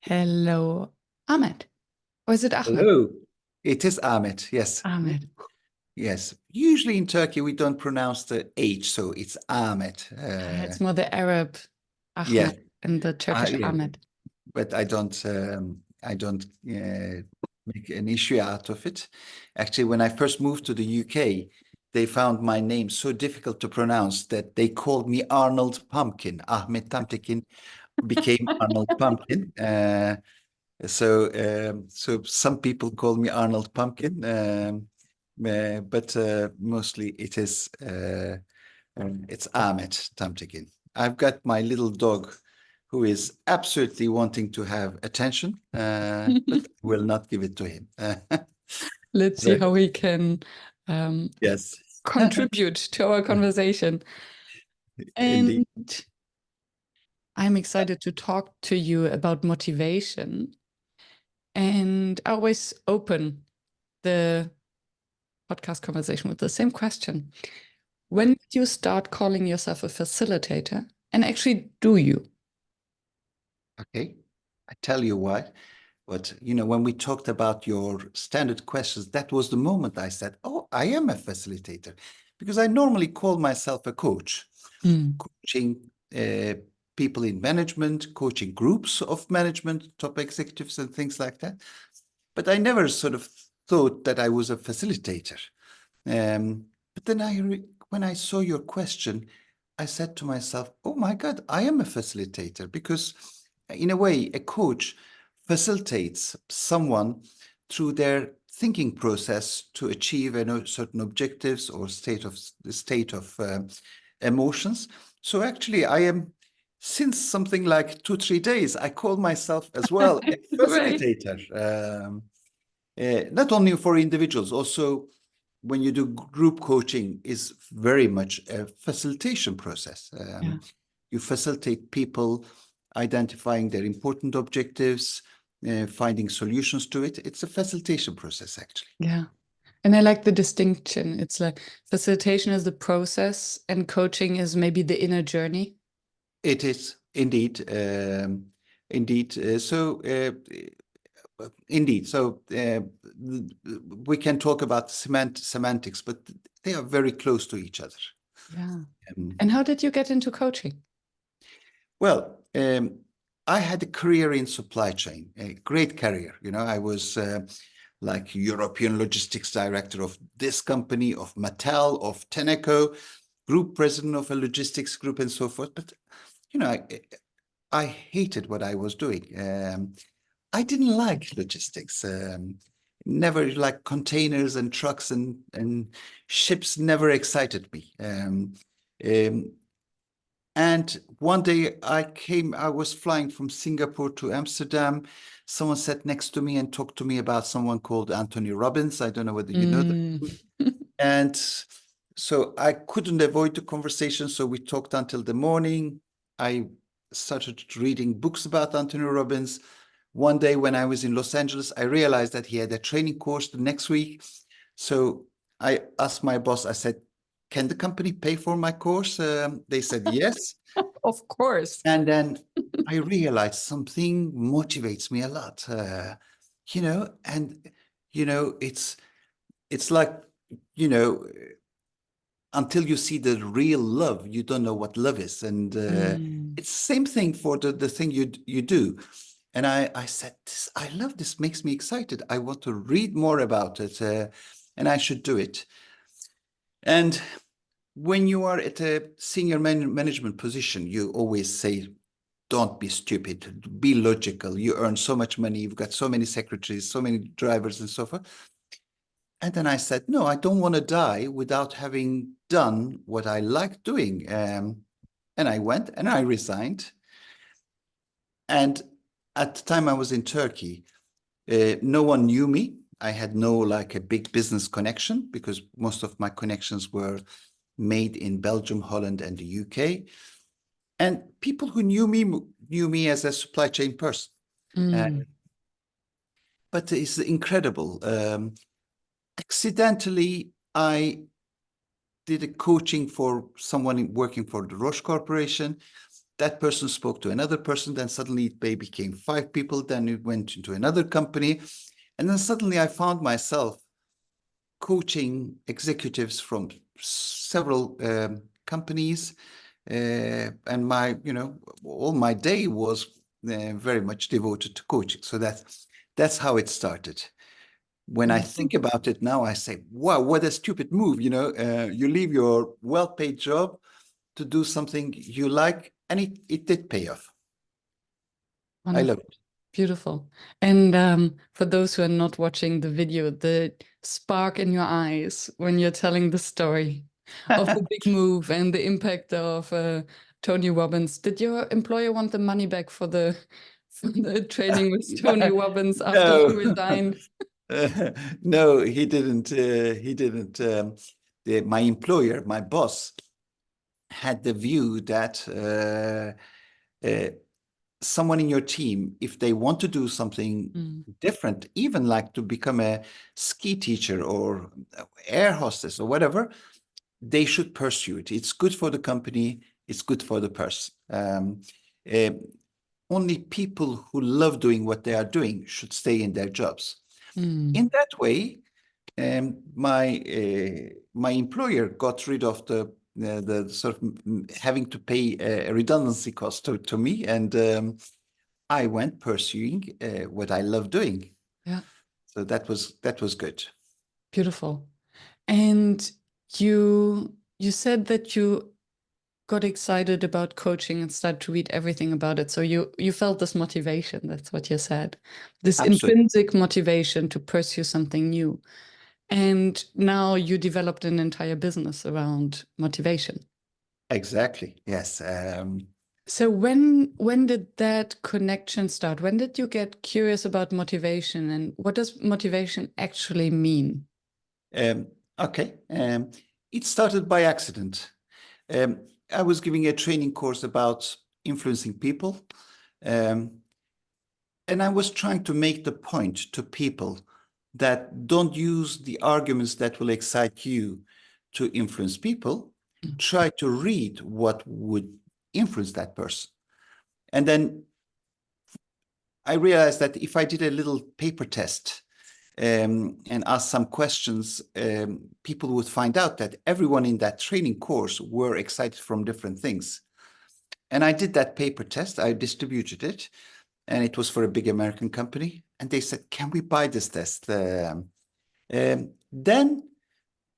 Hello, Ahmet. Or is it Ahmed? Hello. It is Ahmet. Yes. Ahmed. Yes. Usually in Turkey, we don't pronounce the H, so it's Ahmet. It's more the Arab Yeah. Ahmed and the Turkish Yeah. Ahmed. But I don't make an issue out of it. Actually, when I first moved to the UK, they found my name so difficult to pronounce that they called me Arnold Pumpkin. Ahmet Tamtekin became Arnold Pumpkin. So some people call me Arnold Pumpkin, but mostly it's Ahmet Tamtekin. I've got my little dog who is absolutely wanting to have attention, but will not give it to him. Let's see Very- how we can um, yes, contribute to our conversation. indeed. And I'm excited to talk to you about motivation. And I always open the podcast conversation with the same question. When did you start calling yourself a facilitator? And actually, do you? Okay, I tell you why. But when we talked about your standard questions, that was the moment I said, "Oh, I am a facilitator," because I normally call myself a coach, Mm. coaching people in management, coaching groups of management, top executives, and things like that. But I never sort of thought that I was a facilitator. But then when I saw your question, I said to myself, "Oh my God, I am a facilitator," because in a way, a coach facilitates someone through their thinking process to achieve certain objectives or state of emotions. So actually, I am, since something like 2, 3 days, I call myself as well a Great. facilitator. Not only for individuals, also when you do group coaching is very much a facilitation process. Yeah. You facilitate people identifying their important objectives, finding solutions to it. It's a facilitation process, actually. Yeah. And I like the distinction. It's like facilitation is the process and coaching is maybe the inner journey. It is indeed, indeed. Indeed. So we can talk about semantics, but they are very close to each other. Yeah. Um, And how did you get into coaching? Well, I had a career in supply chain, a great career. I was like European logistics director of this company, of Mattel, of Tenneco, group president of a logistics group, and so forth. But I hated what I was doing. I didn't like logistics. Never like containers and trucks and ships never excited me. Um, and one day I was flying from Singapore to Amsterdam. Someone sat next to me and talked to me about someone called Anthony Robbins. I don't know whether you know that. Mm. And so I couldn't avoid the conversation. So we talked until the morning. I started reading books about Anthony Robbins. One day when I was in Los Angeles, I realized that he had a training course the next week. So I asked my boss, I said, "Can the company pay for my course?" They said yes. Of course. And then I realized something motivates me a lot, and it's like, you know, until you see the real love, you don't know what love is. And Mm. it's the same thing for the thing you do. And I said, I love this, makes me excited. I want to read more about it, and I should do it. And when you are at a senior management position, you always say, don't be stupid, be logical. You earn so much money, you've got so many secretaries, so many drivers, and so forth. And then I said, no, I don't want to die without having done what I like doing. And I went and I resigned. And at the time I was in Turkey, no one knew me. I had no like a big business connection because most of my connections were made in Belgium, Holland, and the UK. And people who knew me as a supply chain person. Mm. But it's incredible. Accidentally, I did a coaching for someone working for the Roche Corporation. that person spoke to another person, then suddenly it became 5 people, then it went into another company. And then suddenly I found myself coaching executives from several companies. And all my day was very much devoted to coaching. So that's how it started. When I Wonderful. think about it now, I say, wow, what a stupid move. You leave your well-paid job to do something you like, and it did pay off. I love Wonderful. it. Beautiful. And for those who are not watching the video, the spark in your eyes when you're telling the story of the big move and the impact of Tony Robbins. Did your employer want the money back for the training with Tony Robbins after you No, resigned? no, he didn't. He didn't. My employer, my boss, had the view that someone in your team, if they want to do something different, even like to become a ski teacher or air hostess or whatever, they should pursue it. It's good for the company. It's good for the person. Uh, Only people who love doing what they are doing should stay in their jobs. In that way, my employer got rid of the sort of having to pay a redundancy cost to me, and I went pursuing what I love doing. Yeah, So that was good. beautiful. And you said that you got excited about coaching and started to read everything about it. So you felt this motivation. That's what you said. This Absolutely. intrinsic motivation to pursue something new. And now you developed an entire business around motivation. Exactly. Yes. So when did that connection start? When did you get curious about motivation and what does motivation actually mean? Um, okay. It started by accident. Um, I was giving a training course about influencing people. Um, And I was trying to make the point to people that don't use the arguments that will excite you to influence people. Try to read what would influence that person. And then I realized that if I did a little paper test and asked some questions, people would find out that everyone in that training course were excited from different things. And I did that paper test. I distributed it, and it was for a big American company. And they said, "Can we buy this test?" Then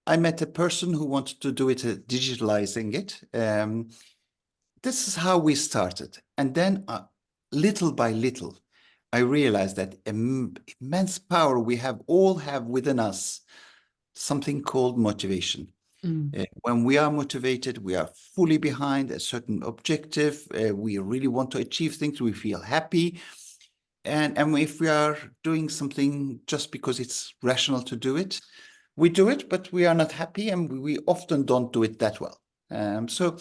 I met a person who wanted to do it, digitalizing it. This is how we started. And then, little by little, I realized that immense power we all have within us, something called motivation. When we are motivated, we are fully behind a certain objective. We really want to achieve things. We feel happy. And if we are doing something just because it's rational to do it, we do it, but we are not happy, and we often don't do it that well. So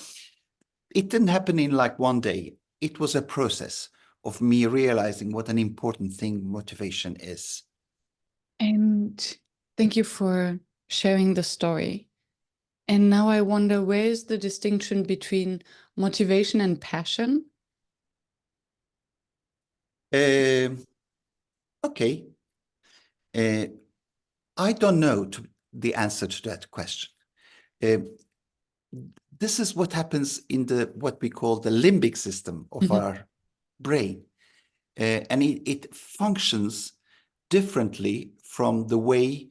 it didn't happen in like one day. It was a process of me realizing what an important thing motivation is. And thank you for sharing the story. And now I wonder, where is the distinction between motivation and passion? Um okay. Uh, I don't know the answer to that question. Uh, this is what happens in what we call the limbic system of Mhm. our brain. And it functions differently from the way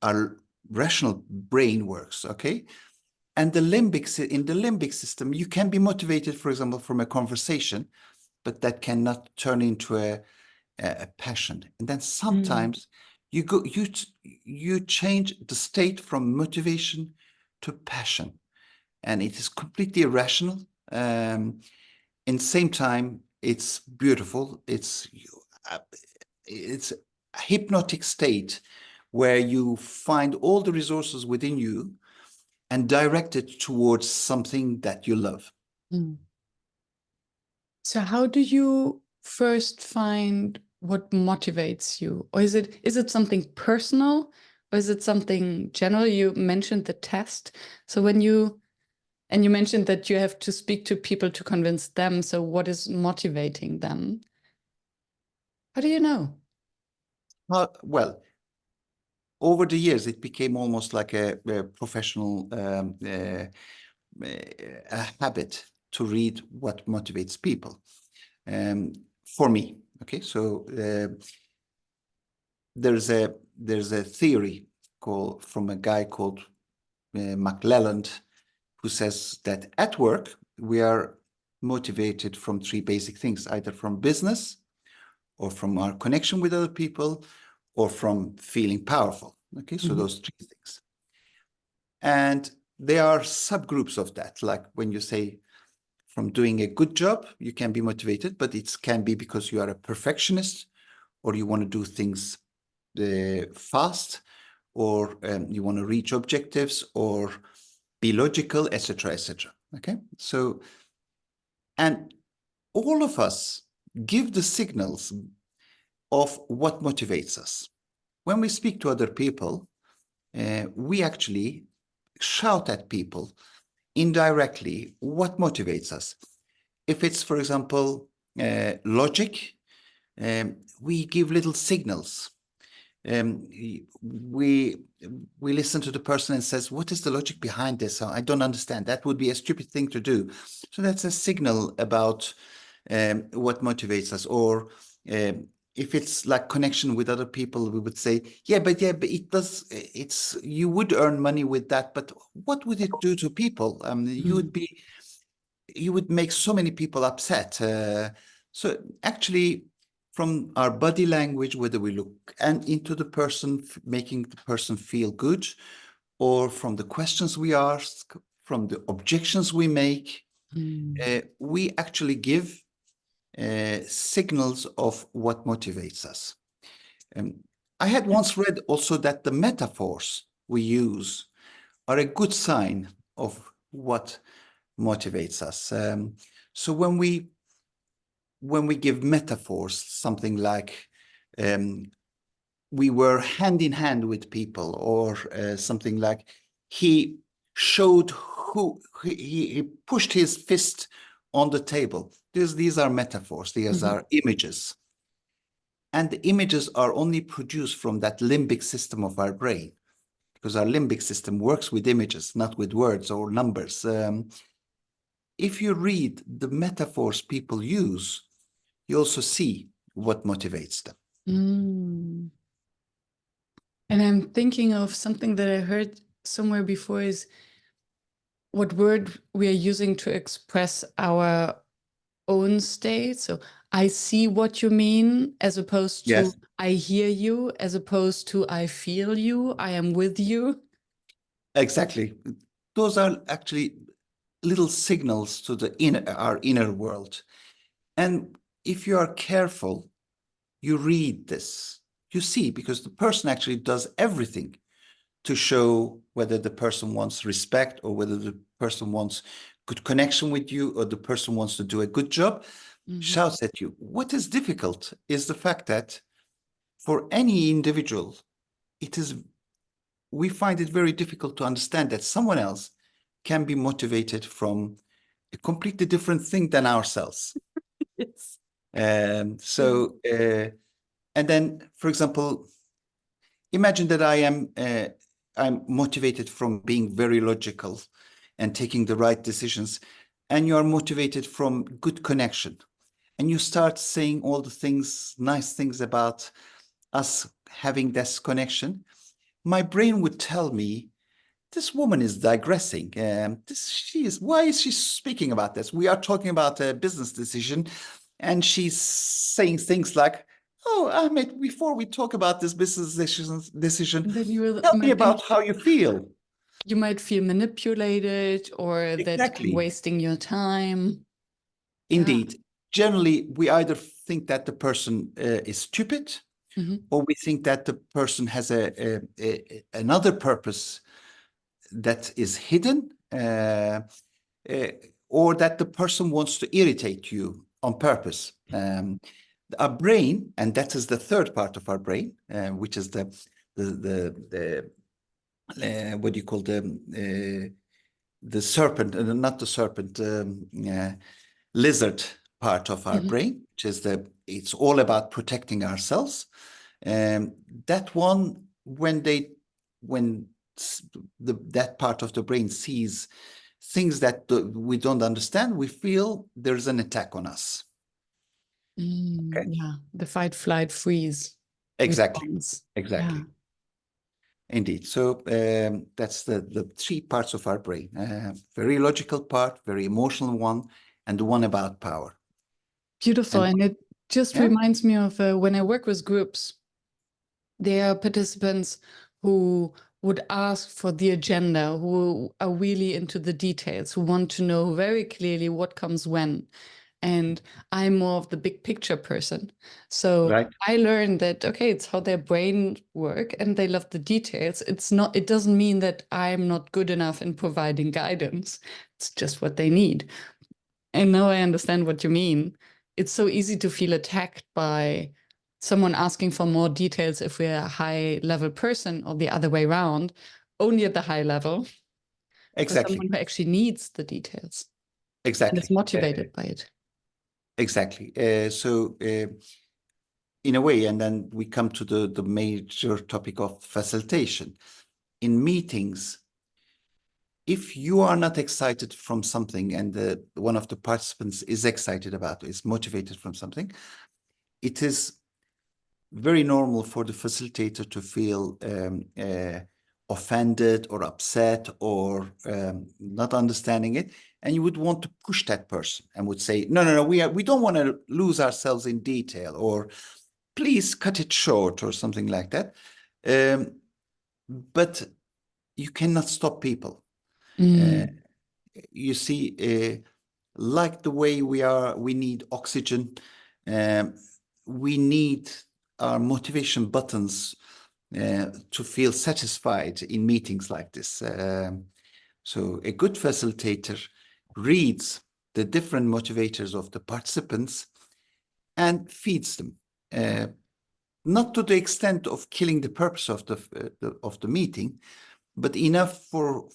our rational brain works. Okay, and in the limbic system, you can be motivated, for example, from a conversation, but that cannot turn into a passion. And then sometimes you change the state from motivation to passion, and it is completely irrational. In the same time, it's beautiful. Uh, it's a hypnotic state where you find all the resources within you and direct it towards something that you love. Mm. So how do you first find what motivates you? Or is it something personal or is it something general? You mentioned the test. So when you And you mentioned that you have to speak to people to convince them. So what is motivating them? How do you know? Well, over the years, it became almost like a professional a habit to read what motivates people. For me, okay, so there's a theory from a guy called McClelland, who says that at work we are motivated from three basic things: either from business, or from our connection with other people, or from feeling powerful. Okay, so those three things. And there are subgroups of that. Like when you say from doing a good job, you can be motivated, but it can be because you are a perfectionist, or you want to do things fast, or you want to reach objectives, or be logical, etc., etc. Okay, so, and all of us give the signals of what motivates us. When we speak to other people, we actually shout at people indirectly what motivates us. If it's, for example, logic, we give little signals. We listen to the person and says, what is the logic behind this? I don't understand. That would be a stupid thing to do. So that's a signal about what motivates us. Or if it's like connection with other people, we would say, yeah, but it does, you would earn money with that, but what would it do to people? You would make so many people upset. So actually, from our body language, whether we look and into the person, making the person feel good, or from the questions we ask, from the objections we make, we actually give signals of what motivates us. I had once read also that the metaphors we use are a good sign of what motivates us. So when we give metaphors, something like we were hand in hand with people, or something like he showed who he pushed his fist on the table. These are metaphors. These are images. And the images are only produced from that limbic system of our brain, because our limbic system works with images, not with words or numbers. If you read the metaphors people use, you also see what motivates them. And I'm thinking of something that I heard somewhere before, is what word we are using to express our own state. So I see what you mean, as opposed to Yes, I hear you, as opposed to I feel you, I am with you. exactly. Those are actually little signals to our inner world. And if you are careful, you read this, you see, because the person actually does everything to show whether the person wants respect, or whether the person wants good connection with you, or the person wants to do a good job, shouts at you. What is difficult is the fact that for any individual, we find it very difficult to understand that someone else can be motivated from a completely different thing than ourselves. Yes. And then, for example, imagine that I'm motivated from being very logical and taking the right decisions, and you are motivated from good connection, and you start saying all the nice things about us having this connection. My brain would tell me, this woman is digressing. Why is she speaking about this? We are talking about a business decision, and she's saying things like, oh, Ahmet, before we talk about this business decision, Then you tell me might about how you feel. you might feel manipulated, or that I'm Exactly. wasting your time. Yeah. Indeed. Generally, we either think that the person is stupid, or we think that the person has another purpose that is hidden, or that the person wants to irritate you on purpose. Our brain, and that is the third part of our brain, which is the what do you call the serpent, not the serpent, lizard part of our brain, which is it's all about protecting ourselves. That one, when that part of the brain sees things that we don't understand, we feel there's an attack on us. Okay. Yeah, the fight, flight, freeze Exactly. response. Exactly. Yeah. Indeed. So that's the three parts of our brain: very logical part, very emotional one, and the one about power. Beautiful. And it just reminds me of when I work with groups, there are participants who would ask for the agenda, who are really into the details, who want to know very clearly what comes when. And I'm more of the big picture person. So I learned that, okay, it's how their brain work and they love the details. It doesn't mean that I'm not good enough in providing guidance. It's just what they need. And now I understand what you mean. It's so easy to feel attacked by someone asking for more details if we're a high level person, or the other way around, only at the high level. For someone who actually needs the details. And is motivated by it. Exactly. So in a way, and then we come to the major topic of facilitation. In meetings, if you are not excited from something and one of the participants is excited about it, is motivated from something, it is very normal for the facilitator to feel offended or upset or not understanding it. And you would want to push that person and would say, no, we don't want to lose ourselves in detail, or please cut it short, or something like that. But you cannot stop people. You see, like the way we need oxygen, we need our motivation buttons to feel satisfied in meetings like this. So a good facilitator reads the different motivators of the participants and feeds them. Not to the extent of killing the purpose of the meeting, but enough for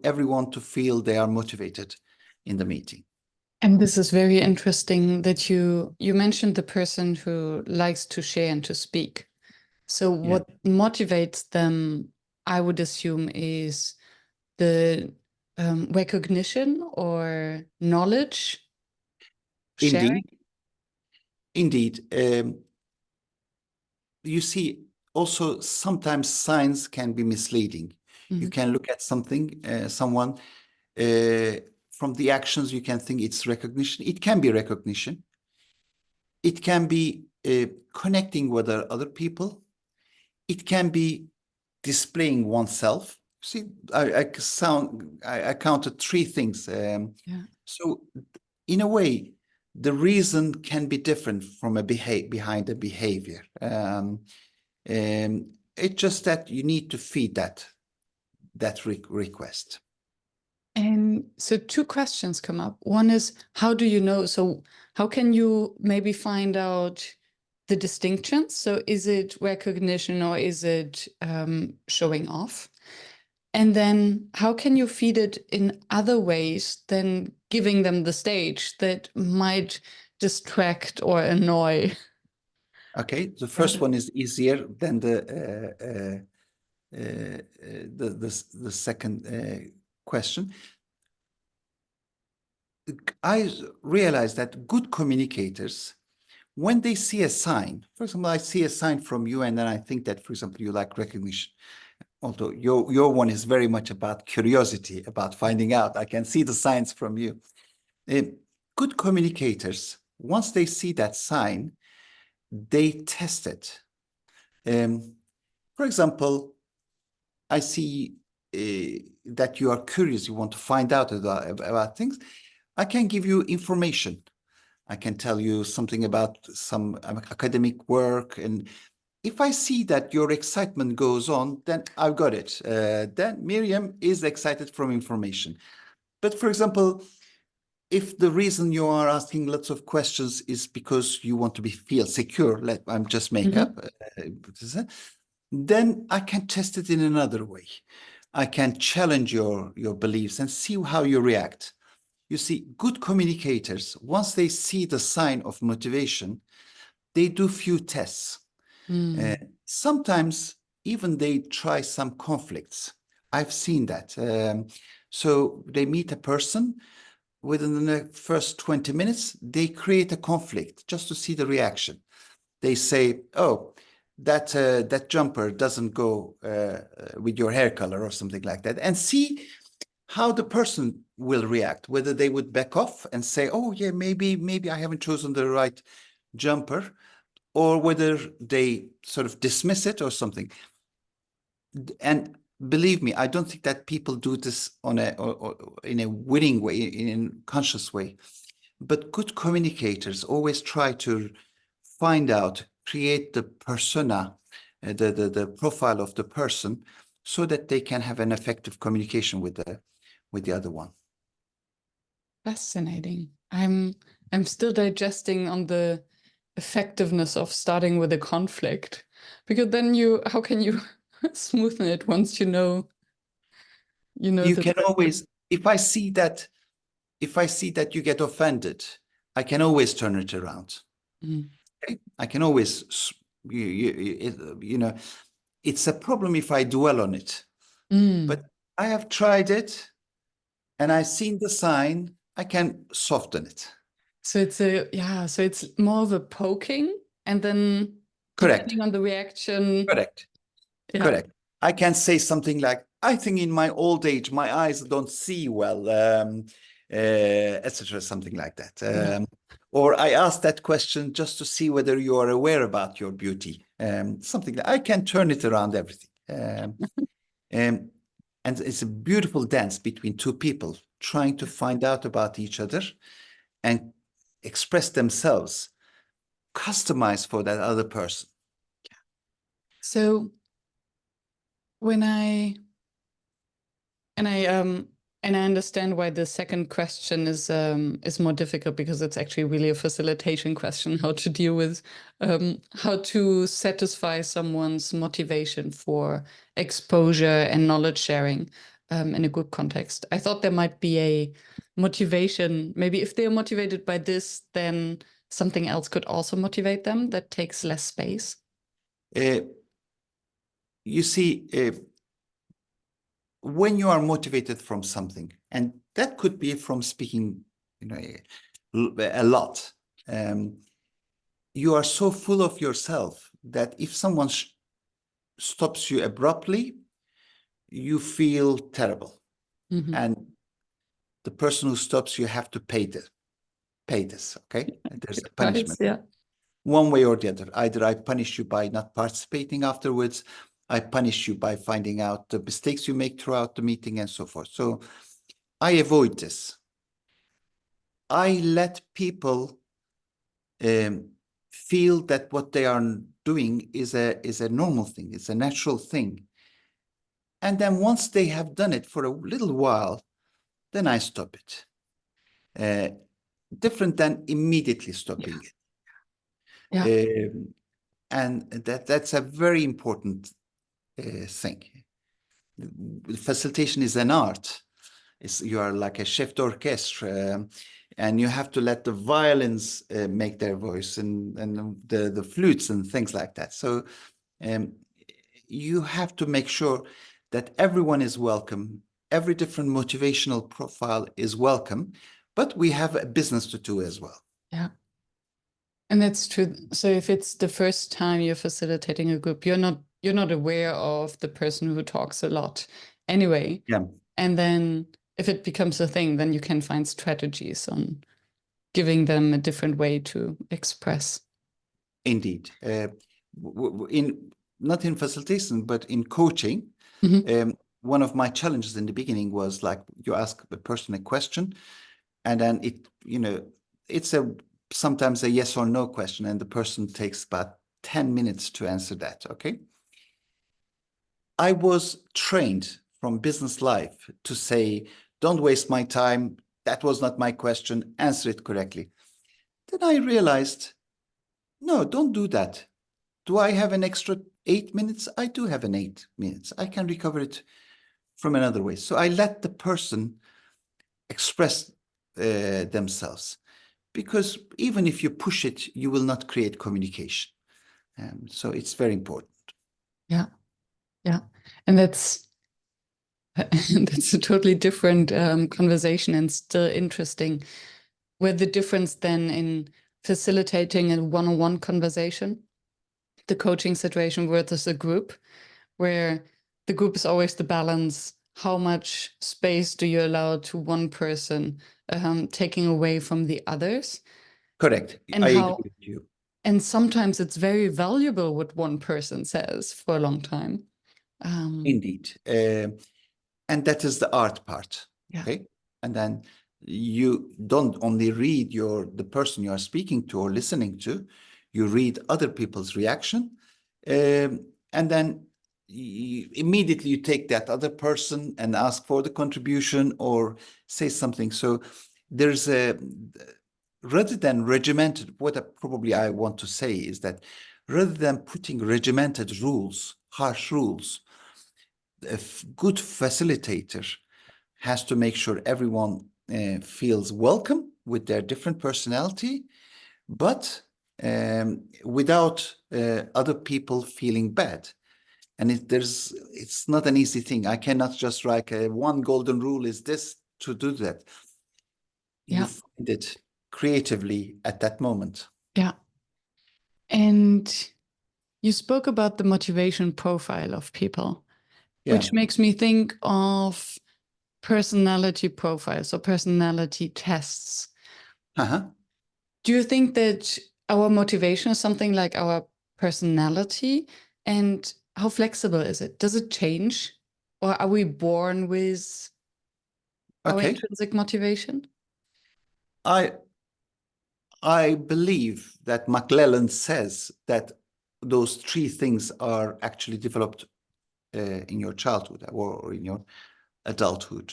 everyone to feel they are motivated in the meeting. And this is very interesting that you mentioned the person who likes to share and to speak. So what motivates them, I would assume, is the recognition or knowledge sharing. Indeed. You see, also sometimes signs can be misleading. You can look at something, someone, from the actions, you can think it's recognition. It can be recognition. It can be connecting with other people. It can be displaying oneself. See, I counted three things. So in a way, the reason can be different from behind the behavior. It's just that you need to feed that request. And so two questions come up. One is, how do you know? So how can you maybe find out the distinctions? So is it recognition or is it showing off? And then how can you feed it in other ways than giving them the stage that might distract or annoy? Okay, the first one is easier than the second question. I realize that good communicators, when they see a sign, for example, I see a sign from you, and then I think that, for example, you like recognition. Although your one is very much about curiosity, about finding out. I can see the signs from you. Good communicators, once they see that sign, they test it. For example, I see that you are curious, you want to find out about things. I can give you information. I can tell you something about some academic work. And if I see that your excitement goes on, then I've got it. Then Miriam is excited from information. But for example, if the reason you are asking lots of questions is because you want to feel secure, I'm just make up, then I can test it in another way. I can challenge your beliefs and see how you react. You see, good communicators, once they see the sign of motivation, they do few tests. Uh, Mm. sometimes even they try some conflicts. I've seen that. So they meet a person, within the first 20 minutes, they create a conflict just to see the reaction. They say, oh, that jumper doesn't go with your hair color or something like that, and see how the person will react, whether they would back off and say, oh yeah, maybe I haven't chosen the right jumper, or whether they sort of dismiss it or something. And believe me, I don't think that people do this on or in a winning way, in a conscious way. But good communicators always try to find out, create the persona, the profile of the person, so that they can have an effective communication with the other one. Fascinating. I'm still digesting on the effectiveness of starting with a conflict, because then how can you smoothen it once you know You the can person? always, if I see that you get offended, I can always turn it around. Mm. Okay? I can always, you know, it's a problem if I dwell on it. But Mm. I have tried it and I've seen the sign, I can soften it. So it's more of a poking, and then Correct, depending on the reaction, correct, yeah, correct. I can say something like, I think in my old age, my eyes don't see well, etc., something like that. yeah, Or I ask that question just to see whether you are aware about your beauty. Something that I can turn it around everything. Um, and it's a beautiful dance between two people trying to find out about each other and express themselves, customized for that other person. So when I and I and I understand why the second question is more difficult, because it's actually really a facilitation question, how to deal with how to satisfy someone's motivation for exposure and knowledge sharing in a group context. I thought there might be a motivation, maybe if they're motivated by this, then something else could also motivate them that takes less space. Uh, you see, when you are motivated from something, and that could be from speaking, a lot, you are so full of yourself that if someone stops you abruptly, you feel terrible. Mhm. And the person who stops you have to pay this, okay? And there's a Right? punishment. Yeah. One way or the other. Either I punish you by not participating afterwards, I punish you by finding out the mistakes you make throughout the meeting and so forth. So I avoid this. I let people feel that what they are doing is a normal thing, it's a natural thing. And then once they have done it for a little while, then I stop it. Uh, Different than immediately stopping Yeah. it. And that's a very important thing. Facilitation is an art. You are like a chef d'orchestre, and you have to let the violins make their voice, and the flutes and things like that. So um, you have to make sure that everyone is welcome. Every different motivational profile is welcome, but we have a business to do as well. Yeah. And that's true. So if it's the first time you're facilitating a group, you're not aware of the person who talks a lot anyway. Yeah, And then if it becomes a thing, then you can find strategies on giving them a different way to express. indeed. In not in facilitation, but in coaching, Mhm. one of my challenges in the beginning was like you ask the person a question, and then it's sometimes a yes or no question, and the person takes about 10 minutes to answer that. Okay. I was trained from business life to say, don't waste my time. That was not my question. Answer it correctly. Then I realized, no, don't do that. Do I have an extra 8 minutes? I do have an 8 minutes. I can recover it from another way. So I let the person express themselves, because even if you push it, you will not create communication. So it's very important. Yeah. Yeah. And that's that's a totally different conversation and still interesting. Where the difference then in facilitating a one-on-one conversation, the coaching situation versus a group, where the group is always the balance. How much space do you allow to one person, taking away from the others? Correct. And I agree how, with you. and sometimes it's very valuable what one person says for a long time. Indeed. And that is the art part. Yeah. Okay. And then you don't only read the person you are speaking to or listening to, you read other people's reaction. And then immediately you take that other person and ask for the contribution or say something. So there's rather than regimented, what probably I want to say is that rather than putting regimented rules, harsh rules, a good facilitator has to make sure everyone feels welcome with their different personality, but without other people feeling bad. And it's not an easy thing. I cannot just write one golden rule is this to do that. You Yeah. find it creatively at that moment. Yeah. And you spoke about the motivation profile of people, Yeah. which makes me think of personality profiles or personality tests. Uh-huh. Do you think that our motivation is something like our personality? And how flexible is it? Does it change? Or are we born with our Okay. intrinsic motivation? I I believe that McClellan says that those three things are actually developed in your childhood or in your adulthood.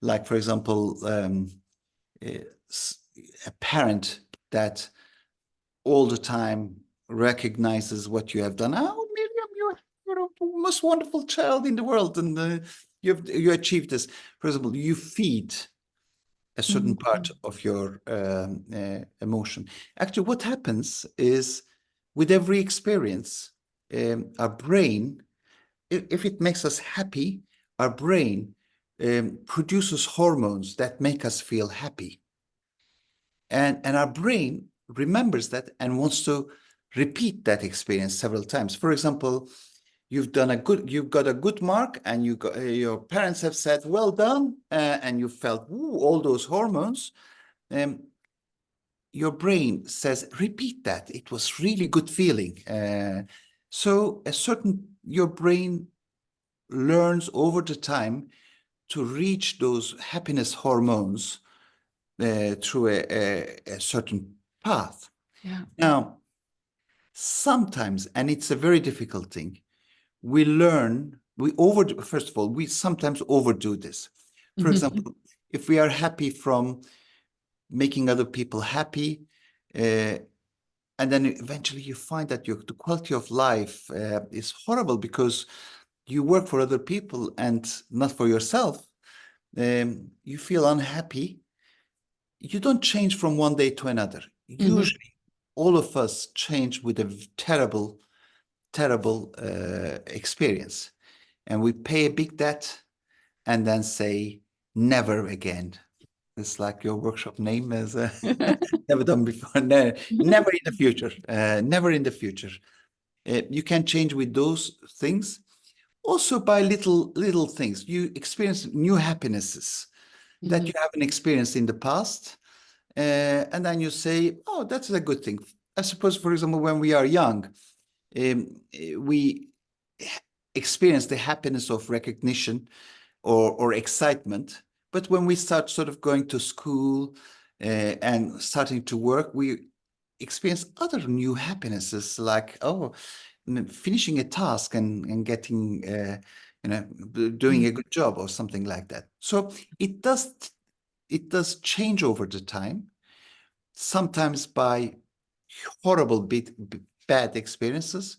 Like, for example, uh, a parent that all the time recognizes what you have done. Oh, Miriam, you're the most wonderful child in the world, and you achieved this. For example, you feed a certain part Mhm. of your emotion. Actually, what happens is with every experience, our brain, if it makes us happy, our brain produces hormones that make us feel happy. And our brain remembers that and wants to repeat that experience several times. For example, you've got a good mark, and your parents have said, "Well done," and you felt all those hormones. Um, your brain says, "Repeat that. It was really good feeling." So your brain learns over the time to reach those happiness hormones through a certain path. Yeah. Now, sometimes, and it's a very difficult thing, we learn, first of all, we sometimes overdo this. For Mhm. example, if we are happy from making other people happy, uh, and then eventually you find that the quality of life is horrible because you work for other people and not for yourself. You feel unhappy. You don't change from one day to another. Mhm. Usually, all of us change with a terrible, terrible experience, and we pay a big debt and then say, never again. It's like your workshop name is never done before. No, never in the future. Never in the future. You can change with those things. Also by little things. You experience new happinesses that Mhm. you haven't experienced in the past. And then you say, oh, that's a good thing. I suppose, for example, when we are young, we experience the happiness of recognition or excitement. But when we start sort of going to school and starting to work, we experience other new happinesses like, oh, finishing a task and getting, doing Mhm. a good job or something like that. So it does change over the time, sometimes by horrible bad experiences,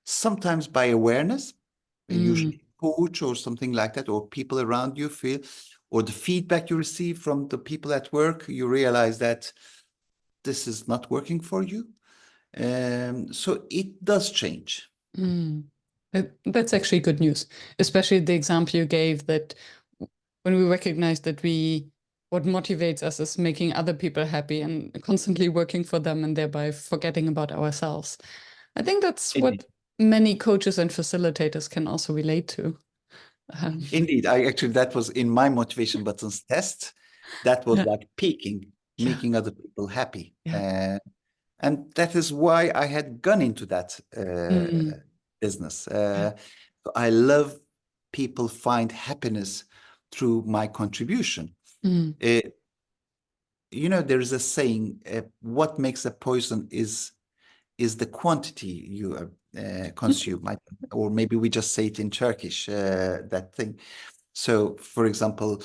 sometimes by awareness, Mm. usually coach or something like that, or people around you feel, or the feedback you receive from the people at work, you realize that this is not working for you. So it does change. Mm. That's actually good news, especially the example you gave that when we recognize that what motivates us is making other people happy and constantly working for them and thereby forgetting about ourselves. I think that's Indeed. what many coaches and facilitators can also relate to. Indeed, that was in my motivation buttons test. That was Yeah, like peaking, yeah, making other people happy. yeah. And that is why I had gone into that Mm, business. yeah. I love people find happiness through my contribution. Mm, Uh, there is a saying, what makes a poison is the quantity you consume. Or maybe we just say it in Turkish, that thing. So, for example,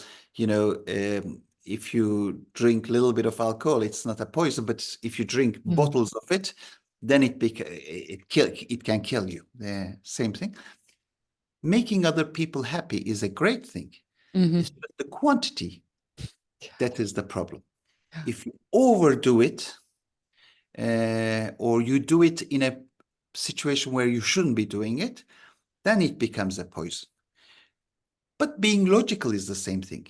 if you drink a little bit of alcohol, it's not a poison, but if you drink mm, bottles of it, then it can kill you. Same thing. Making other people happy is a great thing. It's mhm. just the quantity Yeah, that is the problem. yeah. If you overdo it, or you do it in a situation where you shouldn't be doing it, then it becomes a poison. But being logical is the same thing.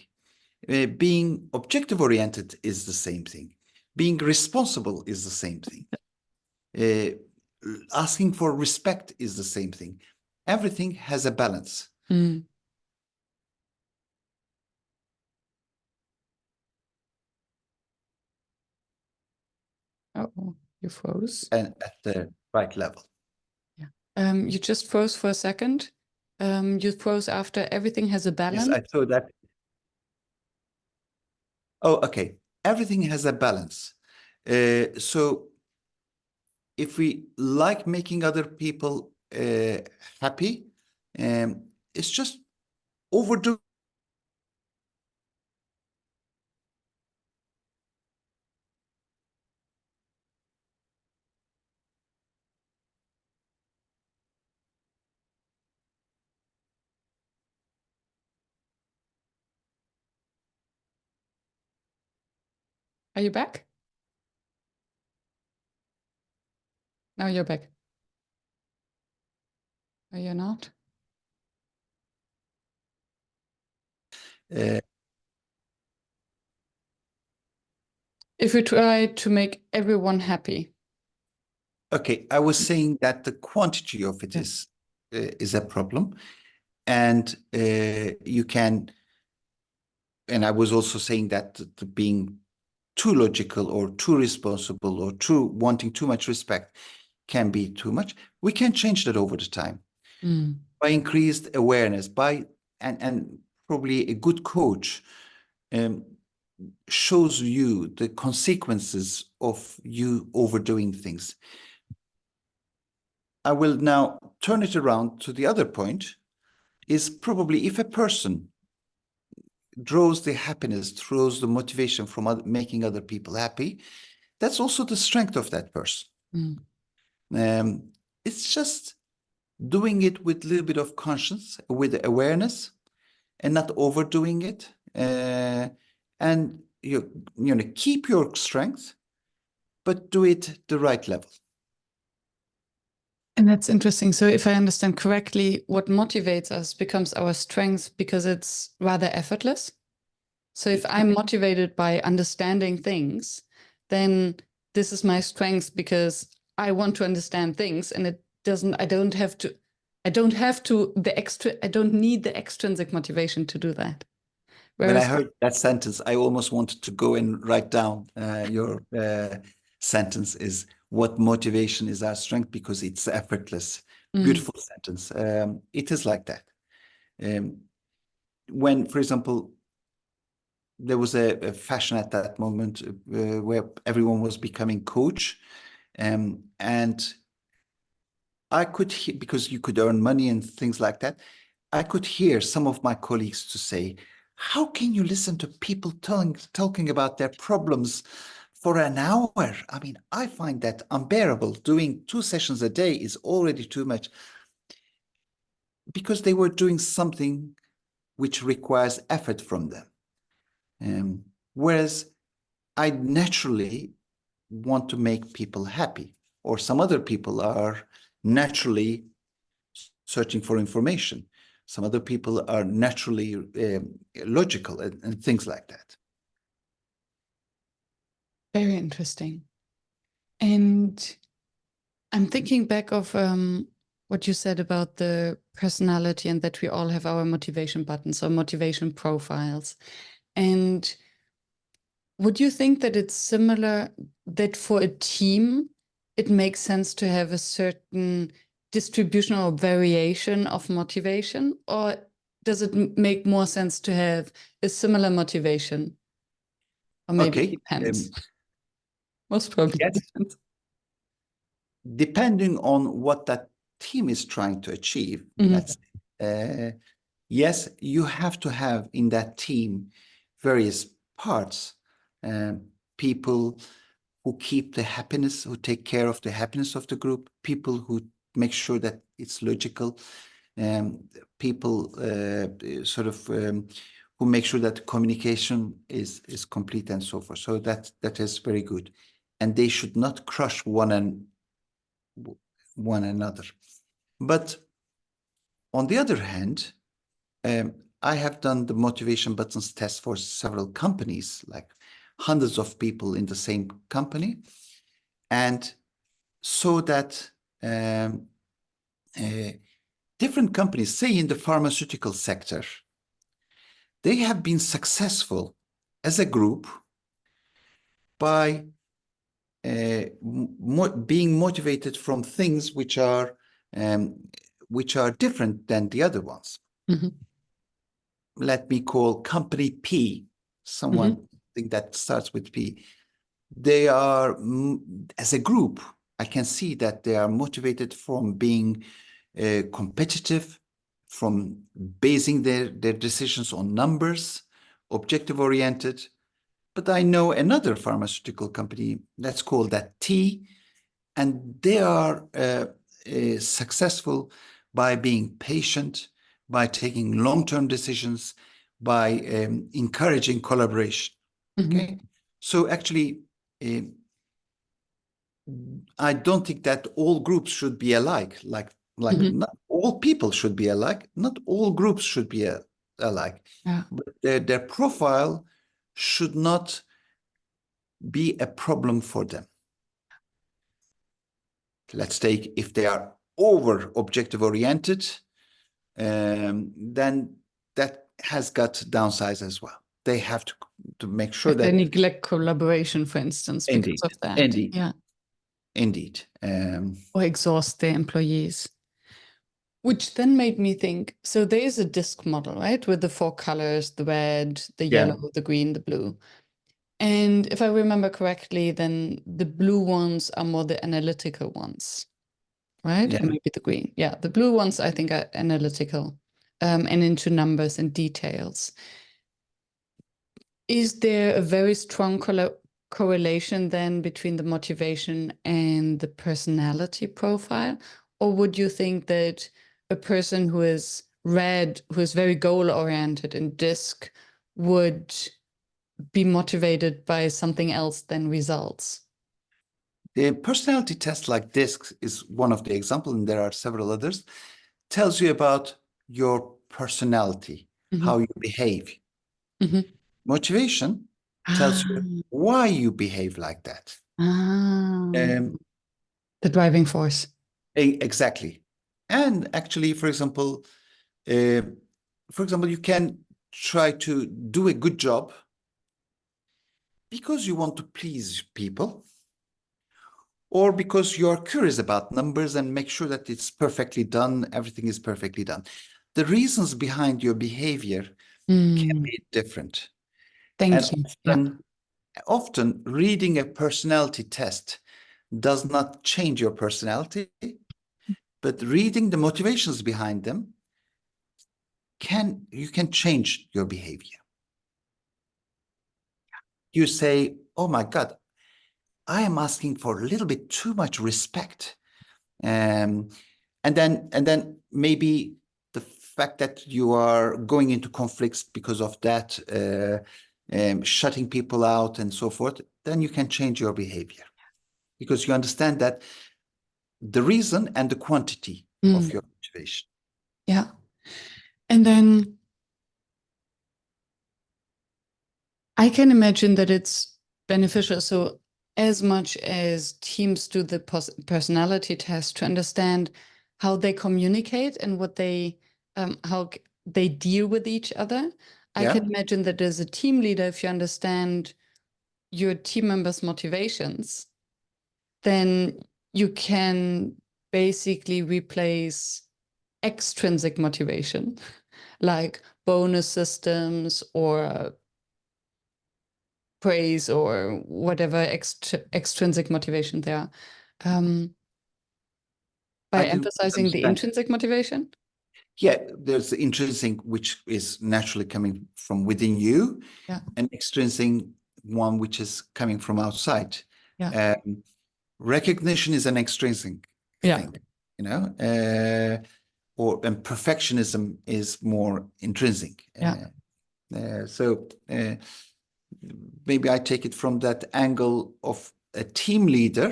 Being objective oriented is the same thing. Being responsible is the same thing. Uh, Asking for respect is the same thing. Everything has a balance. Mm. Oh, you froze. And at the right level. Yeah. You just froze for a second. You froze after everything has a Yes, balance. I saw that. Oh, okay. Everything has a balance. So if we like making other people happy, it's just overdo. Are you back? Now you're back. Are you not? Uh, If we try to make everyone happy. okay, I was saying that the quantity of it Yeah. is a problem, and you can. And I was also saying that being too logical or too responsible or too wanting too much respect can be too much. We can change that over the time Mm. by increased awareness, and probably a good coach um, shows you the consequences of you overdoing things. I will now turn it around to the other point, is probably if a person draws the happiness, draws the motivation from making other people happy, that's also the strength of that person. Mm. Um, it's just doing it with a little bit of conscience, with awareness, and not overdoing it. And keep your strength, but do it the right level. And that's interesting. So, if I understand correctly, what motivates us becomes our strength because it's rather effortless. So, if I'm motivated by understanding things, then this is my strength because I want to understand things and it doesn't, I don't need the extrinsic motivation to do that. When I Whereas, heard that sentence, I almost wanted to go and write down your sentence is what motivation is our strength because it's effortless. mm, Beautiful sentence. It is like that. Um, when, for example, there was a fashion at that moment where everyone was becoming coach, and I could hear, because you could earn money and things like that, I could hear some of my colleagues to say, how can you listen to people talking about their problems for an hour? I mean, I find that unbearable. Doing 2 sessions a day is already too much. because they were doing something which requires effort from them. Whereas I naturally want to make people happy, or some other people are naturally searching for information. Some other people are naturally logical and things like that. Very interesting. And I'm thinking back of what you said about the personality and that we all have our motivation buttons or motivation profiles. And would you think that it's similar, that for a team, it makes sense to have a certain distribution or variation of motivation? Or does it make more sense to have a similar motivation? Or maybe it Okay. depends. Most probably Yes, depends. depending on what that team is trying to achieve, yes, you have to have in that team various parts, people who keep the happiness, who take care of the happiness of the group, people who make sure that it's logical, people who make sure that communication is complete and so forth. So that is very good, and they should not crush one another. But on the other hand, I have done the motivation buttons test for several companies, like hundreds of people in the same company, and so that different companies, say in the pharmaceutical sector, they have been successful as a group by being motivated from things which are different than the other ones. Mm-hmm. Let me call company P, someone that starts with P. They are, as a group, I can see that they are motivated from being competitive, from basing their decisions on numbers, objective oriented. But I know another pharmaceutical company, let's call that T, and they are successful by being patient, by taking long-term decisions, by encouraging collaboration. Okay, so actually, I don't think that all groups should be alike. Like not all people should be alike. Not all groups should be alike. Yeah. But their profile should not be a problem for them. Let's take, if they are over objective oriented, then that has got downsides as well. They have to make sure If they that neglect collaboration, for instance, because of that. indeed, Yeah. indeed. Or exhaust their employees. Which then made me think, so there is a disc model, right? With the four colors, the red, the Yeah. yellow, the green, the blue. And if I remember correctly, then the blue ones are more the analytical ones, right? Yeah. Or maybe the green. Yeah, the blue ones I think are analytical, and into numbers and details. Is there a very strong correlation then between the motivation and the personality profile? Or would you think that a person who is red, who is very goal-oriented in DISC, would be motivated by something else than results? The personality test like DISC is one of the examples, and there are several others, tells you about your personality, how you behave. Motivation tells you why you behave like that. The driving force. Exactly. And actually, for example, you can try to do a good job because you want to please people, or because you're curious about numbers and make sure that it's perfectly done, everything is perfectly done. The reasons behind your behavior can be different. Thank you. Often reading a personality test does not change your personality, but reading the motivations behind them, you can change your behavior. You say, oh my God, I am asking for a little bit too much respect. And then maybe the fact that you are going into conflicts because of that, shutting people out and so forth, then you can change your behavior because you understand that the reason and the quantity of your motivation. Yeah. And then I can imagine that it's beneficial. So as much as teams do the personality test to understand how they communicate and what they how they deal with each other, I Yeah. can imagine that as a team leader, if you understand your team members' motivations, then you can basically replace extrinsic motivation, like bonus systems or praise or whatever extrinsic motivation there are, by I didn't emphasizing the understand. intrinsic motivation. Yeah, there's the intrinsic, which is naturally coming from within you, Yeah, and extrinsic one, which is coming from outside. yeah, Recognition is an extrinsic yeah, thing, you know, and perfectionism is more intrinsic. yeah. So maybe I take it from that angle of a team leader.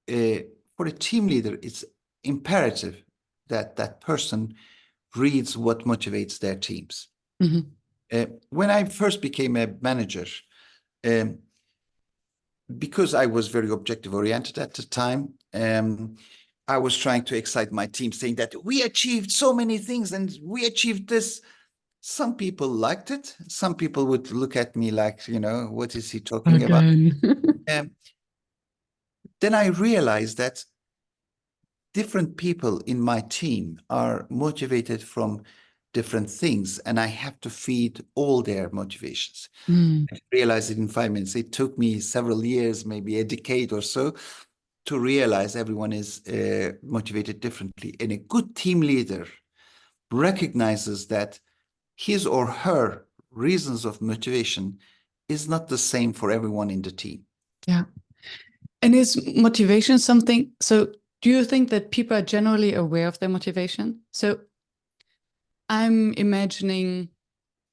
For a team leader, it's imperative that that person reads what motivates their teams. Mhm. When I first became a manager, um, because I was very objective oriented at the time, I was trying to excite my team, saying that we achieved so many things and we achieved this. Some people liked it. Some people would look at me like, you know, what is he talking about? Again. Um, then I realized that different people in my team are motivated from different things, and I have to feed all their motivations. Mm, I realized it in 5 minutes. It took me several years, maybe a decade or so, to realize everyone is motivated differently. And a good team leader recognizes that his or her reasons of motivation is not the same for everyone in the team. yeah. And is motivation something? So, do you think that people are generally aware of their motivation? So, I'm imagining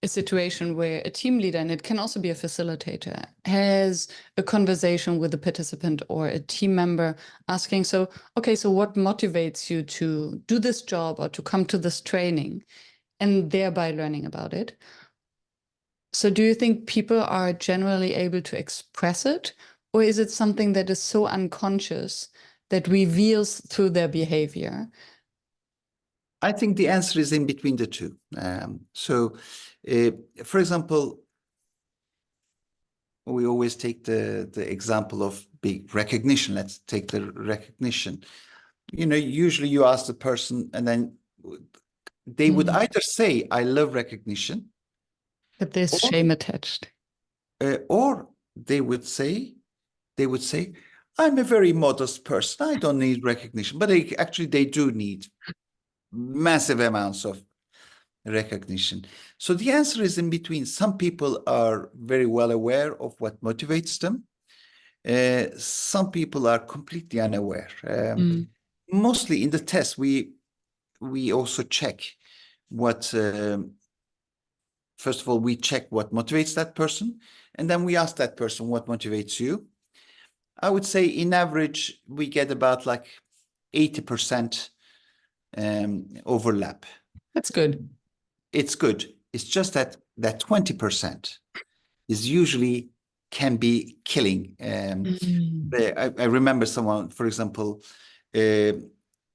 a situation where a team leader, and it can also be a facilitator, has a conversation with a participant or a team member asking, so, okay, so what motivates you to do this job or to come to this training, and thereby learning about it? So, do you think people are generally able to express it, or is it something that is so unconscious that reveals through their behavior? I think the answer is in between the two. For example, we always take the example of big recognition. Let's take the recognition. You know, usually you ask the person, and then they would either say, "I love recognition," But there's or shame attached. or they would say, "I'm a very modest person. I don't need recognition." But they do need massive amounts of recognition. So the answer is in between. Some people are very well aware of what motivates them. Some people are completely unaware. Mm, Mostly in the test, we also check what. First of all, we check what motivates that person, and then we ask that person what motivates you. I would say, in average, we get about like 80% overlap. that's good. It's good. It's just that 20% is usually can be killing. Mm. I remember someone, for example, uh,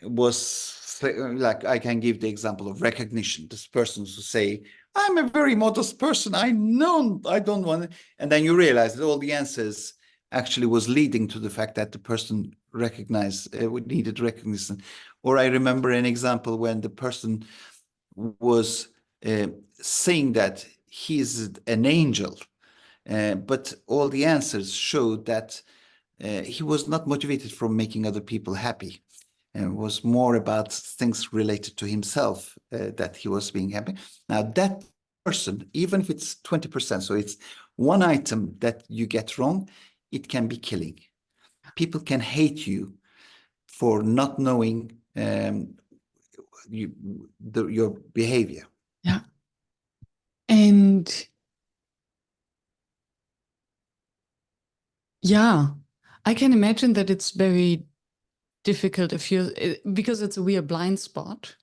was like, I can give the example of recognition. This person to say, "I'm a very modest person. I know I don't want it." And then you realize that all the answers actually was leading to the fact that the person recognized needed recognition. Or I remember an example when the person was saying that he's an angel, but all the answers showed that he was not motivated from making other people happy. And was more about things related to himself that he was being happy. Now, that person, even if it's 20%, so it's one item that you get wrong, it can be killing. People can hate you for not knowing your behavior. Yeah. And yeah, I can imagine that it's very difficult if you because it's a weird blind spot.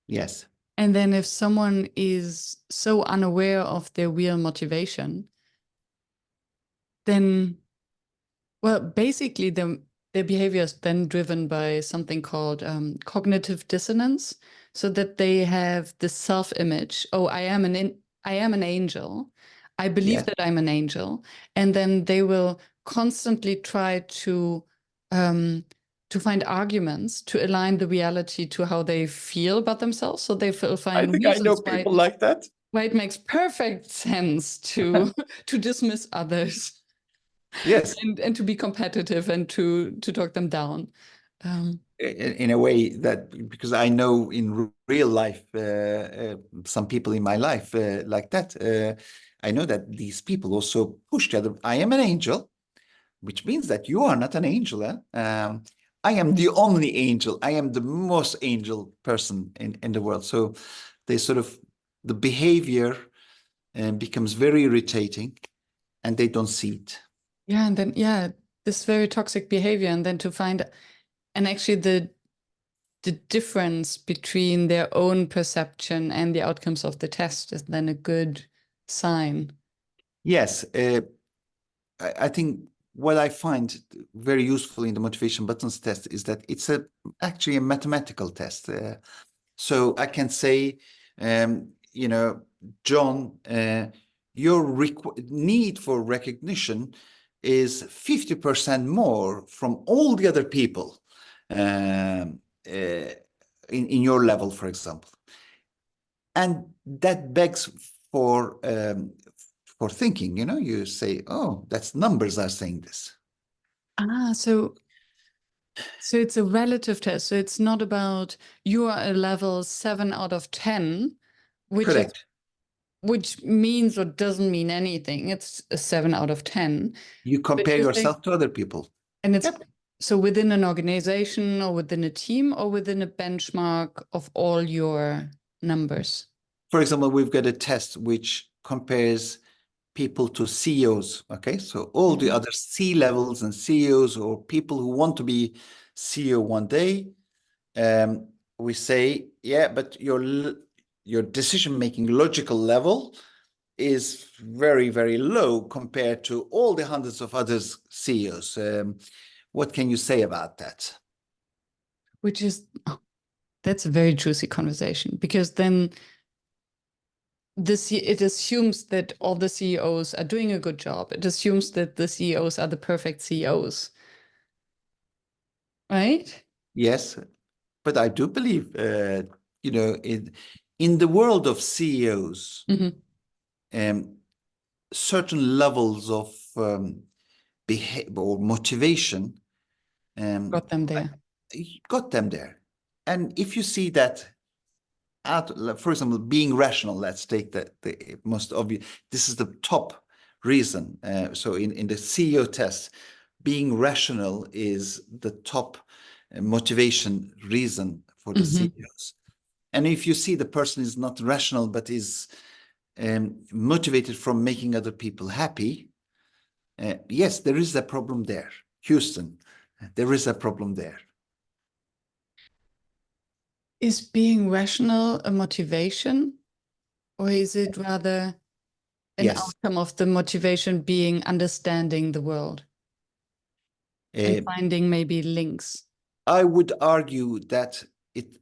Yes. And then if someone is so unaware of their real motivation, then well, basically their behavior is then driven by something called cognitive dissonance, so that they have the self-image. Oh, I am an angel. I believe Yes. that I'm an angel, and then they will constantly try um, to find arguments to align the reality to how they feel about themselves. So they will I find think I know reasons why people like that. it makes perfect sense to to dismiss others Yes. and to be competitive and to talk them down. In a way that, because I know in real life some people in my life like that. I know that these people also push the other. I am an angel, which means that you are not an angel. I am the only angel. I am the most angel person in the world. So they sort of, the behavior becomes very irritating, and they don't see it. Yeah, and then yeah, this very toxic behavior, and then to find and actually the difference between their own perception and the outcomes of the test is then a good sign. Yes, I think what I find very useful in the motivation buttons test is that it's actually a mathematical test. So I can say, you know, John, your need for recognition is 50% more from all the other people in your level, for example. And that begs for thinking. You say, oh, that's numbers are saying this. Ah, so it's a relative test. So it's not about you are a level 7 out of 10, which is Correct. which means or doesn't mean anything. It's a 7 out of 10. You But compare you're saying, yourself to other people. and it's Yep. so within an organization or within a team or within a benchmark of all your numbers. For example, we've got a test which compares people to CEOs. Okay, so all the Mhm. other C levels and CEOs, or people who want to be CEO one day, we say, yeah, but your decision making logical level is very, very low compared to all the hundreds of other CEOs. What can you say about that? Which is, oh, that's a very juicy conversation because then it assumes that all the CEOs are doing a good job. It assumes that the CEOs are the perfect CEOs, right? Yes, but I do believe, in the world of CEOs, Mhm. um, certain levels of behavior or motivation um, Got them there. got them there. And if you see that, for example, being rational, let's take the most obvious, this is the top reason. So in the CEO test, being rational is the top motivation reason for the Mhm. CEOs. And if you see the person is not rational, but is motivated from making other people happy, yes, there is a problem there. Houston, there is a problem there. Is being rational a motivation, or is it rather an Yes. outcome of the motivation being understanding the world and Uh, finding maybe links? I would argue that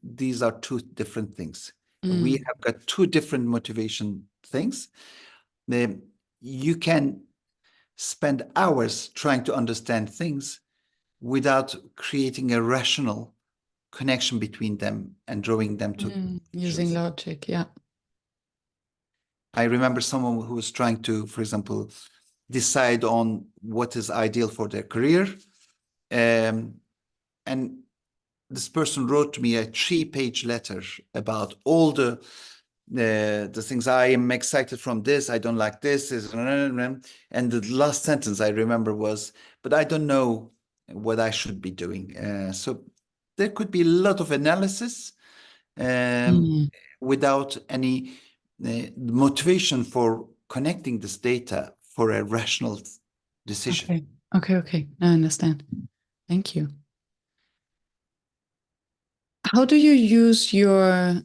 these are two different things. We Mm. have got two different motivation things. Um, you can spend hours trying to understand things without creating a rational connection between them and drawing them to Using conclusions. logic, yeah. I remember someone who was trying to, for example, decide on what is ideal for their career. And this person wrote to me a 3-page letter about all the things. I am excited from this, I don't like this, and the last sentence I remember was, but I don't know what I should be doing. So there could be a lot of analysis, Mm. without any motivation for connecting this data for a rational decision. Okay. Okay. Okay. I understand. Thank you. How do you use your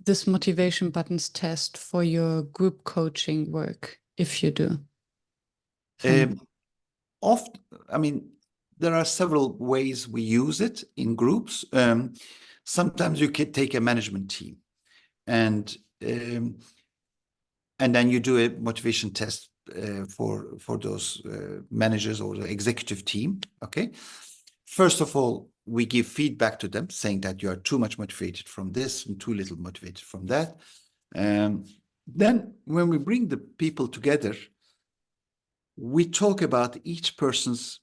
this motivation buttons test for your group coaching work, if you do? Often, I mean, there are several ways we use it in groups. Sometimes you can take a management team and then you do a motivation test for those managers or the executive team. Okay. First of all, we give feedback to them saying that you are too much motivated from this and too little motivated from that. Then when we bring the people together, we talk about each person's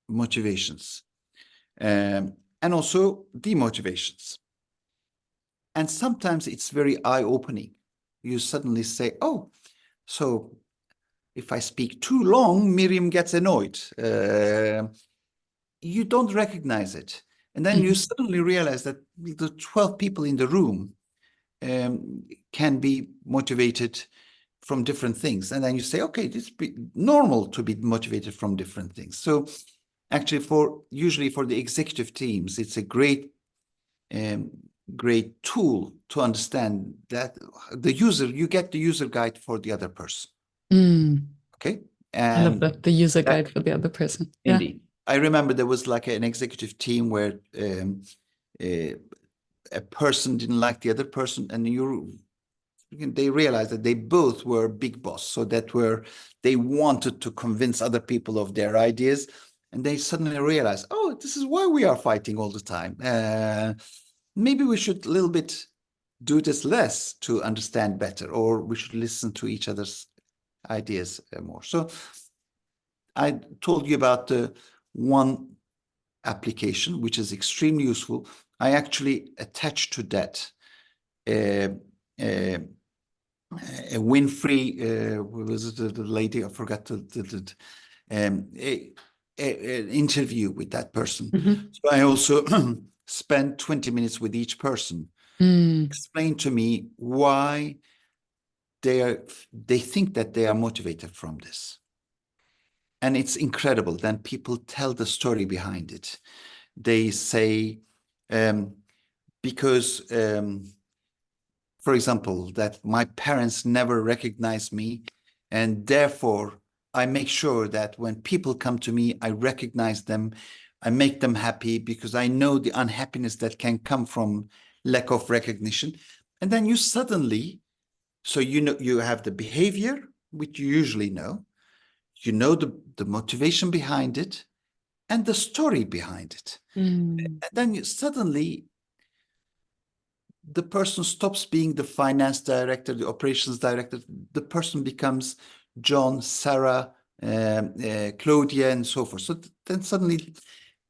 motivations and also demotivations. And sometimes it's very eye-opening. You suddenly say, oh, so if I speak too long, Miriam gets annoyed. You don't recognize it. And then you suddenly realize that the 12 people in the room can be motivated from different things. And then you say, okay, it's normal to be motivated from different things. So actually usually for the executive teams, it's a great tool to understand that you get the user guide for the other person. Okay. I love And that, the user guide for the other person. Yeah. indeed. I remember there was like an executive team where a person didn't like the other person, and they realized that they both were big boss. So they wanted to convince other people of their ideas. And they suddenly realized, oh, this is why we are fighting all the time. Maybe we should a little bit do this less to understand better, or we should listen to each other's ideas more. So I told you about the one application, which is extremely useful. I actually attached to that a Winfrey, was it the lady? I forgot an interview with that person. So I also spent 20 minutes with each person, explain to me why they think that they are motivated from this. And it's incredible. Then people tell the story behind it. They say, because, for example, that my parents never recognized me, and therefore I make sure that when people come to me, I recognize them, I make them happy because I know the unhappiness that can come from lack of recognition. And then you suddenly, so you have the behavior, which you usually know, the motivation behind it and the story behind it. And then suddenly the person stops being the finance director, the operations director. The person becomes John, Sarah, Claudia, and so forth. So then suddenly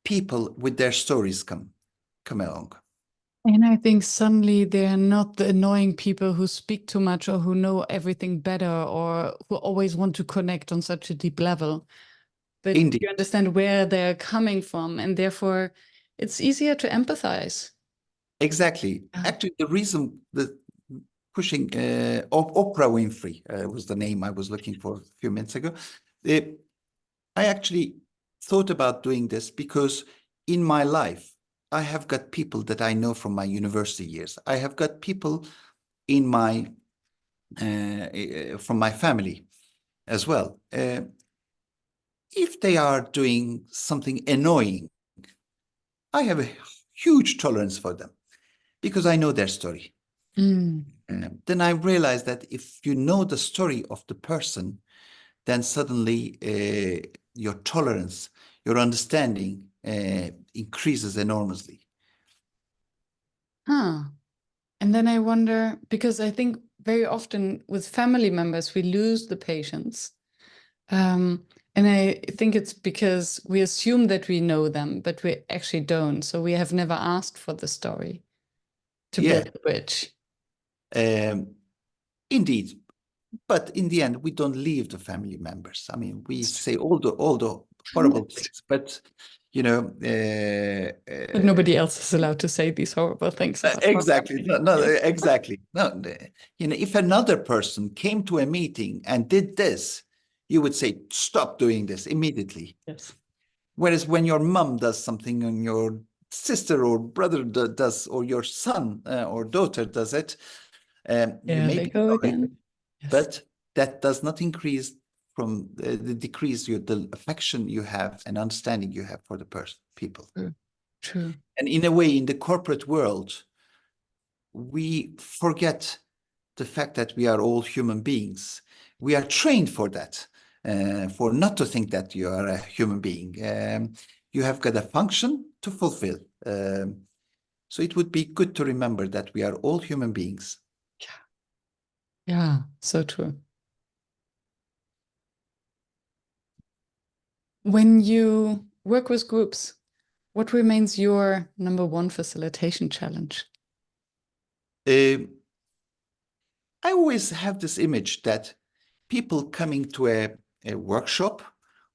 people with their stories come along. And I think suddenly they're not the annoying people who speak too much or who know everything better or who always want to connect on such a deep level. But Indeed. you understand where they're coming from, and therefore it's easier to empathize. Exactly. Actually, the reason that pushing Oprah Winfrey was the name I was looking for a few minutes ago. I actually thought about doing this because in my life, I have got people that I know from my university years. I have got people in my from my family as well. If they are doing something annoying, I have a huge tolerance for them because I know their story. Then I realized that if you know the story of the person, then suddenly your tolerance, your understanding increases enormously. And then I wonder, because I think very often with family members, we lose the patience. And I think it's because we assume that we know them, but we actually don't. So we have never asked for the story to build the bridge. Indeed. But in the end, we don't leave the family members. I mean, we say all the horrible things. But But nobody else is allowed to say these horrible things about what's exactly. happening. No, Yes. exactly. No, if another person came to a meeting and did this, you would say, stop doing this immediately. Yes. Whereas when your mom does something and your sister or brother does, or your son or daughter does it, you Yeah, may they be go sorry, again. Yes. but that does not increase from the decrease the affection you have and understanding you have for the people. True. True. And in a way, in the corporate world, we forget the fact that we are all human beings. We are trained for that, for not to think that you are a human being. You have got a function to fulfill. So it would be good to remember that we are all human beings. Yeah, so true. When you work with groups, what remains your number one facilitation challenge? I always have this image that people coming to a workshop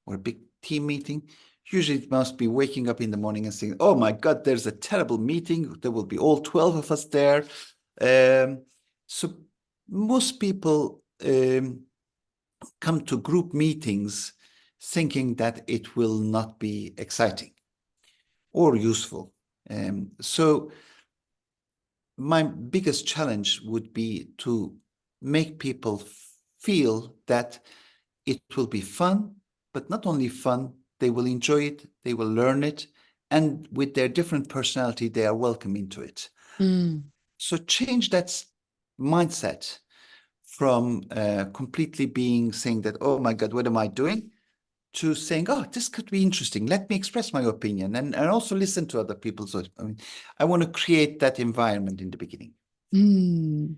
or a big team meeting, usually it must be waking up in the morning and saying, oh my God, there's a terrible meeting. There will be all 12 of us there. So most people come to group meetings thinking that it will not be exciting or useful. So my biggest challenge would be to make people feel that it will be fun, but not only fun, they will enjoy it, they will learn it, and with their different personality, they are welcome into it. Mm. So change that mindset from completely being saying that, oh my God, what am I doing? To saying, oh, this could be interesting. Let me express my opinion and also listen to other people's. I want to create that environment in the beginning. Mm.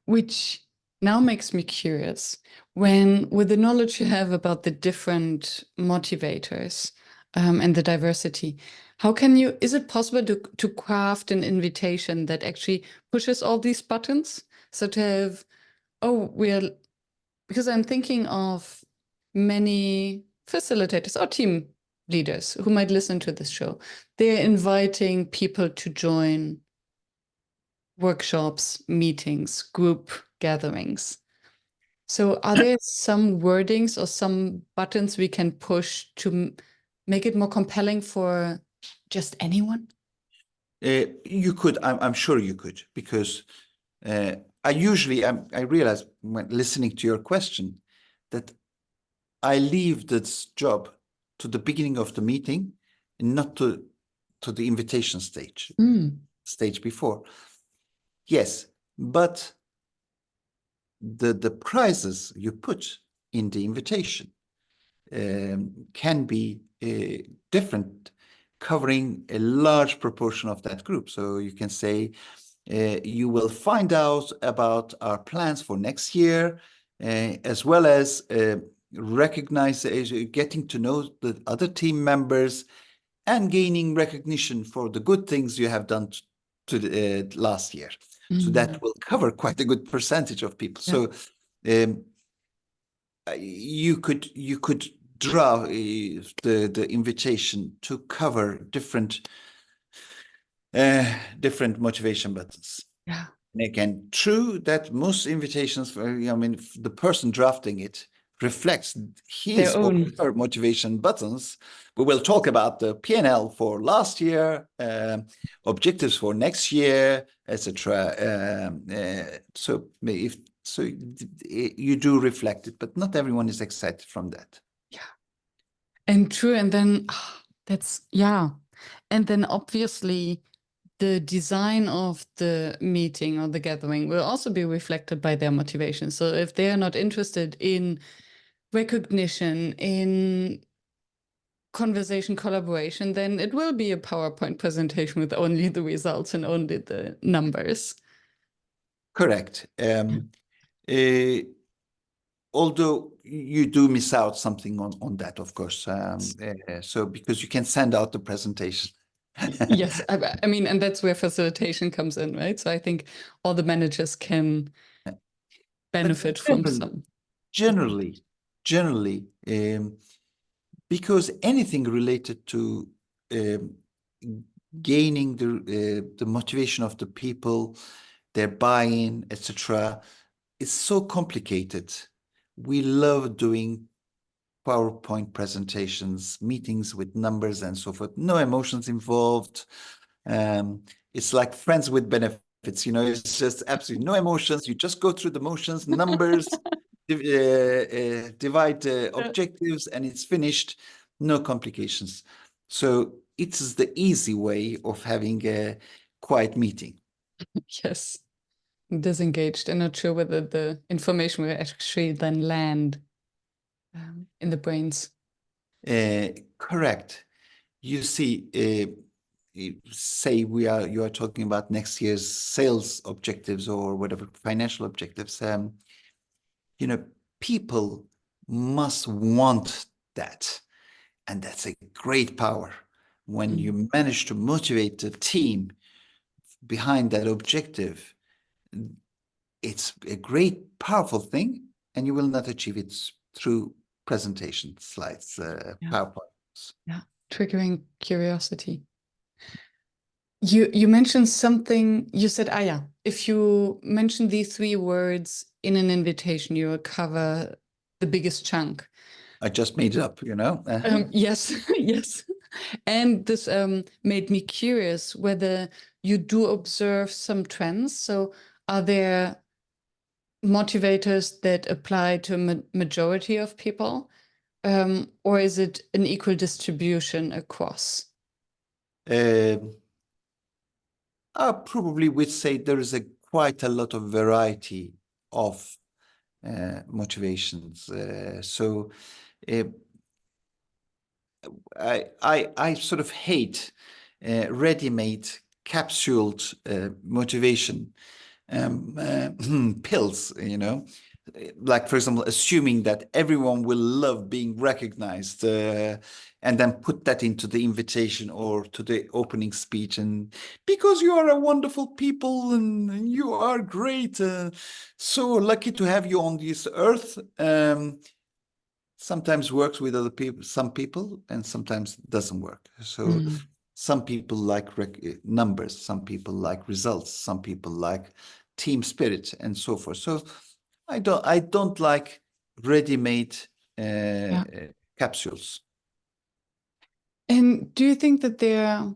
Which now makes me curious. With the knowledge you have about the different motivators and the diversity, is it possible to craft an invitation that actually pushes all these buttons? So to have, oh, because I'm thinking of many facilitators or team leaders who might listen to this show. They're inviting people to join workshops, meetings, group gatherings. So, are there some wordings or some buttons we can push to make it more compelling for just anyone? You could, I'm sure you could, because I realize when listening to your question that I leave this job to the beginning of the meeting and not to the invitation stage before. Yes, but the prizes you put in the invitation can be different, covering a large proportion of that group. So you can say, you will find out about our plans for next year, as well as recognize, getting to know the other team members and gaining recognition for the good things you have done to the last year. So that will cover quite a good percentage of people. Yeah. So you could draw the invitation to cover different motivation buttons. Yeah. And again, true that most invitations, the person drafting it reflects his Their or own. her motivation buttons. We will talk about the P&L for last year, objectives for next year, etc. So you do reflect it, but not everyone is excited from that. Yeah. And true. And then yeah. And then obviously the design of the meeting or the gathering will also be reflected by their motivation. So if they are not interested in recognition, in conversation collaboration, then it will be a PowerPoint presentation with only the results and only the numbers. Correct. Although you do miss out something on that, of course. So because you can send out the presentation. Yes, I mean, and that's where facilitation comes in, right? So I think all the managers can benefit from some. Generally, because anything related to gaining the motivation of the people, their buy-in, etc., is so complicated. We love doing PowerPoint presentations, meetings with numbers and so forth. No emotions involved. It's like friends with benefits. It's just absolutely no emotions. You just go through the motions, numbers, divide objectives, and it's finished. No complications. So it's the easy way of having a quiet meeting. Yes, disengaged and not sure whether the information will actually then land in the brains. Correct. You see, say you are talking about next year's sales objectives or whatever financial objectives. People must want that, and that's a great power. When you manage to motivate the team behind that objective, it's a great, powerful thing, and you will not achieve it through presentation slides, PowerPoints. Yeah, triggering curiosity. You mentioned something, you said, yeah, if you mention these three words in an invitation, you will cover the biggest chunk. I just made it up, Yes, yes. And this made me curious whether you do observe some trends. So are there motivators that apply to a majority of people? Or is it an equal distribution across? I probably would say there is quite a lot of variety of motivations. So I sort of hate ready-made capsuled motivation pills, like, for example, assuming that everyone will love being recognized and then put that into the invitation or to the opening speech. And because you are a wonderful people and you are great, so lucky to have you on this earth. Sometimes works with some people, and sometimes doesn't work. So some people like numbers, some people like results, some people like team spirit, and so forth. So I don't like ready-made capsules. And do you think that do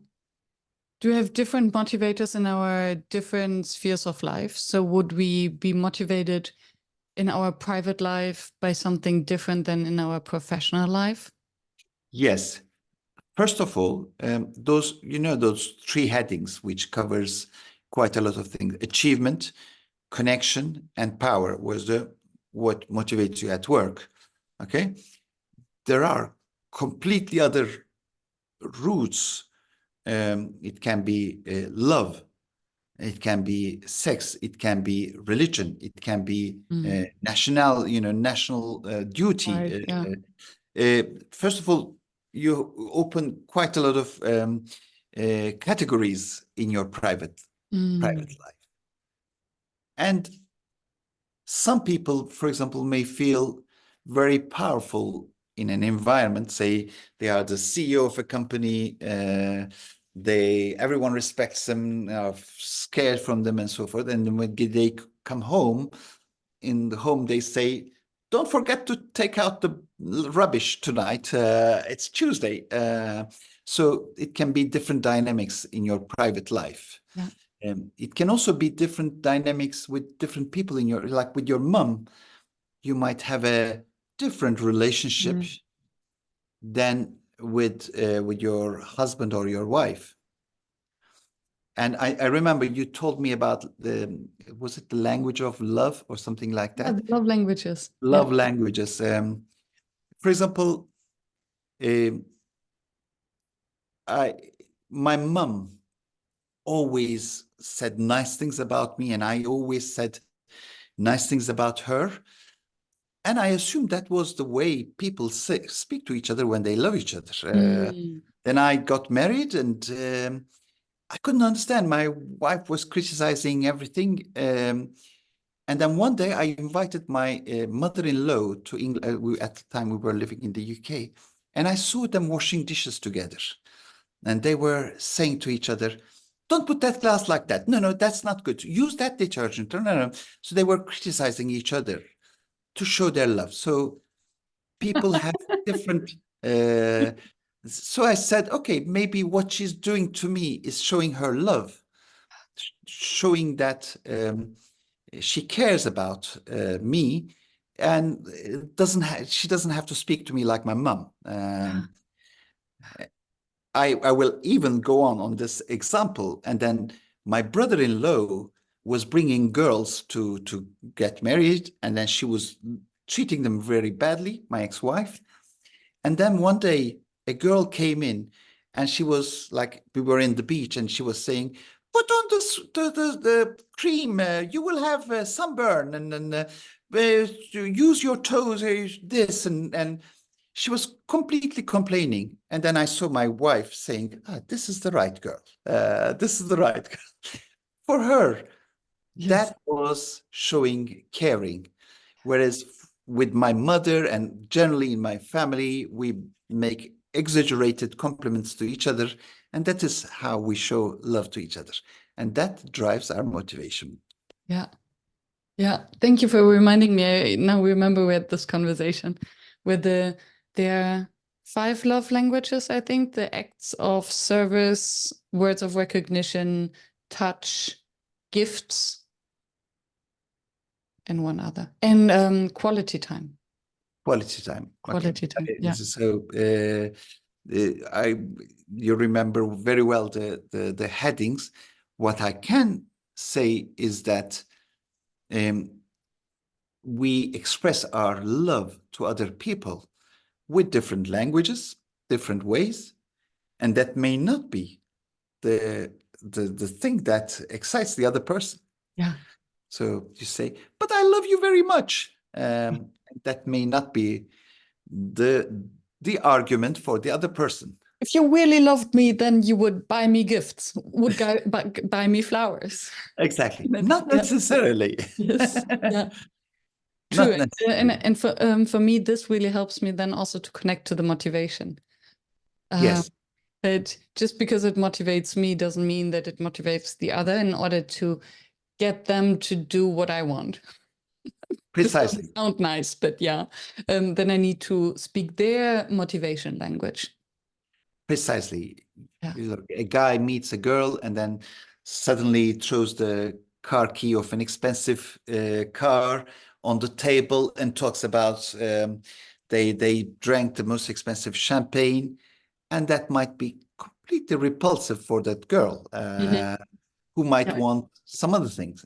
we have different motivators in our different spheres of life? So would we be motivated in our private life by something different than in our professional life? Yes. First of all, those three headings, which covers quite a lot of things: achievement, connection, and power, was what motivates you at work. Okay, there are completely other routes. It can be love, it can be sex, it can be religion, it can be national duty. Right, yeah. First of all, you open quite a lot of categories in your private life, and some people, for example, may feel very powerful in an environment. Say they are the CEO of a company, everyone respects them, are scared from them, and so forth. And when they come home, in the home they say, "Don't forget to take out the rubbish tonight. It's Tuesday." So it can be different dynamics in your private life. Yeah. It can also be different dynamics with different people in like with your mom. You might have a different relationship than with your husband or your wife. And I remember you told me about was it the language of love or something like that? Yeah, love languages. Love languages. For example, my mom always said nice things about me, and I always said nice things about her. And I assumed that was the way people speak to each other when they love each other. Then I got married, and I couldn't understand. My wife was criticizing everything. And then one day I invited my mother-in-law to England. At the time we were living in the UK. and I saw them washing dishes together. And they were saying to each other, don't put that glass like that. No, no, that's not good. Use that detergent. No, no, no. So they were criticizing each other to show their love. So people have different. So I said, okay, maybe what she's doing to me is showing her love, showing that she cares about me, and she doesn't have to speak to me like my mom. I will even go on this example, and then my brother-in-law was bringing girls to get married, and then she was treating them very badly, my ex-wife. And then one day a girl came in, and she was like, we were in the beach, and she was saying, put on the cream, you will have sunburn, and then use your toes, this, and she was completely complaining. And then I saw my wife saying, this is the right girl. This is the right girl. For her, Yes. that was showing caring. Whereas with my mother and generally in my family, we make exaggerated compliments to each other. And that is how we show love to each other. And that drives our motivation. Yeah. Yeah. Thank you for reminding me. I now remember we had this conversation with there are 5 love languages, I think. The acts of service, words of recognition, touch, gifts, and one other. And quality time. Quality time. Quality time. Yeah. So you remember very well the headings. What I can say is that we express our love to other people with different languages, different ways, and that may not be the thing that excites the other person. Yeah. So you say, but I love you very much. That may not be the argument for the other person. If you really loved me, then you would buy me gifts, would buy me flowers. Exactly. Not necessarily. Yes. Yeah. Not True. necessarily. And for me, this really helps me then also to connect to the motivation. Yes. That just because it motivates me doesn't mean that it motivates the other in order to get them to do what I want. Precisely. This sounds nice, but yeah. Then I need to speak their motivation language. Precisely. Yeah. A guy meets a girl and then suddenly throws the car key of an expensive car on the table and talks about they drank the most expensive champagne, and that might be completely repulsive for that girl who might want some other things.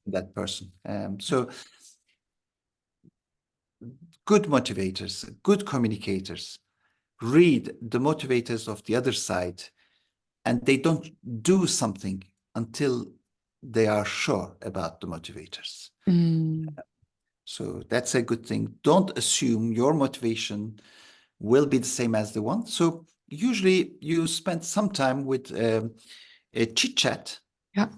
That person. So good motivators, good communicators read the motivators of the other side, and they don't do something until they are sure about the motivators. So that's a good thing. Don't assume your motivation will be the same as the one. So usually you spend some time with a chit chat. Yeah.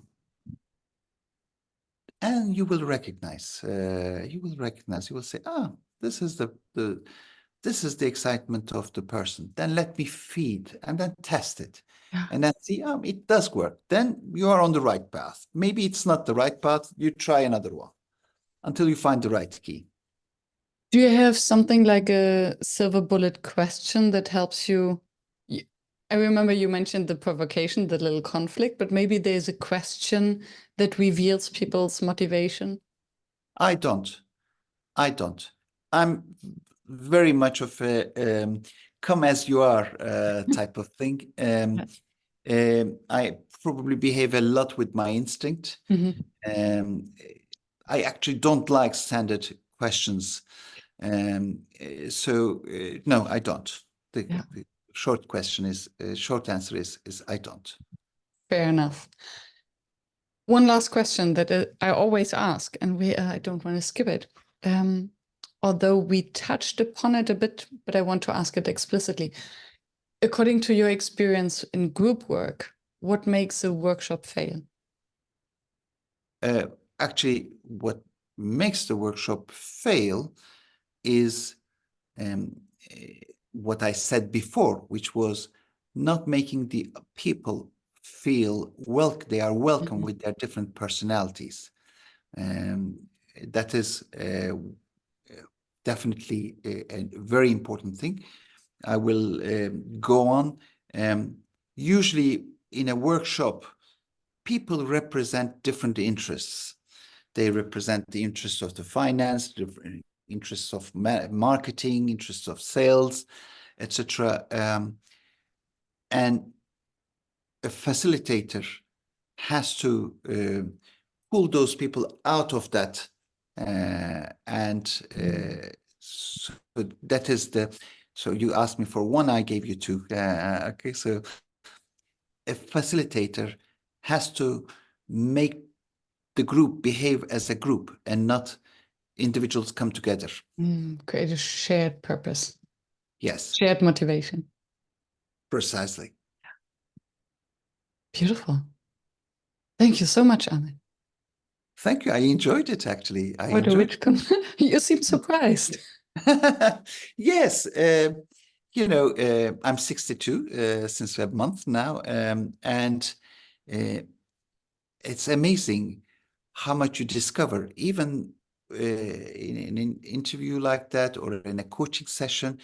And you will recognize. You will say, this is this is the excitement of the person. Then let me feed and then test it. Yeah. And then see, it does work. Then you are on the right path. Maybe it's not the right path. You try another one until you find the right key. Do you have something like a silver bullet question that helps you? I remember you mentioned the provocation, the little conflict, but maybe there's a question that reveals people's motivation. I don't. I'm very much of a come as you are type of thing. I probably behave a lot with my instinct. I actually don't like standard questions. No, I don't. The short question is, short answer is I don't. Fair enough. One last question that I always ask, and I don't want to skip it. Although we touched upon it a bit, but I want to ask it explicitly. According to your experience in group work, what makes a workshop fail? Actually, what makes the workshop fail is what I said before, which was not making the people feel they are welcome with their different personalities. That is definitely a very important thing. I will go on. Usually in a workshop, people represent different interests. They represent the interests of the finance, the interests of marketing, interests of sales, etc. And a facilitator has to pull those people out of that. So that is so you asked me for one, I gave you two. Okay, so a facilitator has to make the group behave as a group and not individuals come together. Create a shared purpose. Yes. Shared motivation. Precisely. Beautiful. Thank you so much, Ahmet. Thank you. I enjoyed it, actually. You seem surprised. Yes. I'm 62 since a month now. And it's amazing how much you discover, even in an interview like that or in a coaching session.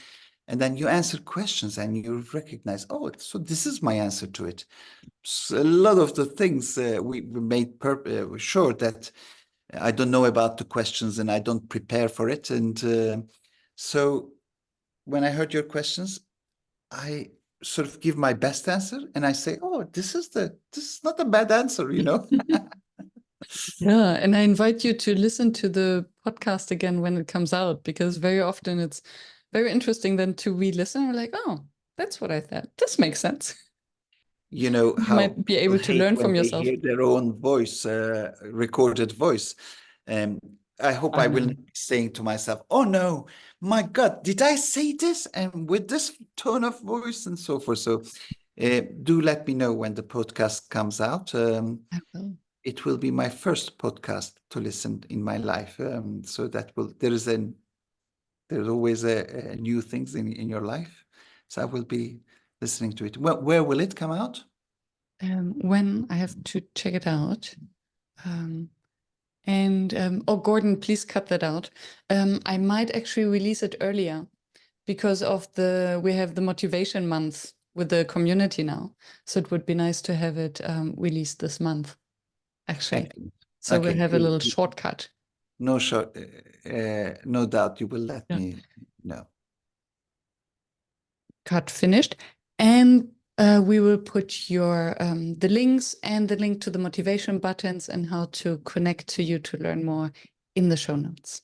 And then you answer questions and you recognize, oh, so this is my answer to it. So a lot of the things we made sure that I don't know about the questions and I don't prepare for it. And so when I heard your questions, I sort of give my best answer and I say, oh, this is not a bad answer, Yeah, and I invite you to listen to the podcast again when it comes out, because very often it's very interesting then to re-listen. We're like, oh, that's what I thought. This makes sense. You know You how might be people able to hate learn when from they yourself. hear their own voice, recorded voice. I hope I will not be saying to myself, oh no, my God, did I say this? And with this tone of voice and so forth. So do let me know when the podcast comes out. I will. It will be my first podcast to listen in my life. So there's always a new things in your life. So I will be listening to it. Where will it come out? When I have to check it out. Oh, Gordon, please cut that out. I might actually release it earlier because we have the motivation month with the community now. So it would be nice to have it released this month, actually. Excellent. So we'll Okay. have a little shortcut. No no doubt you will let Yeah. me know. Cut finished. And we will put the links and the link to the motivation buttons and how to connect to you to learn more in the show notes.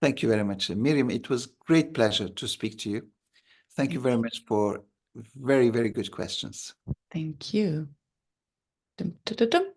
Thank you very much, Miriam. It was great pleasure to speak to you. Thank you very much for very, very good questions. Thank you. Dum, dum, dum, dum.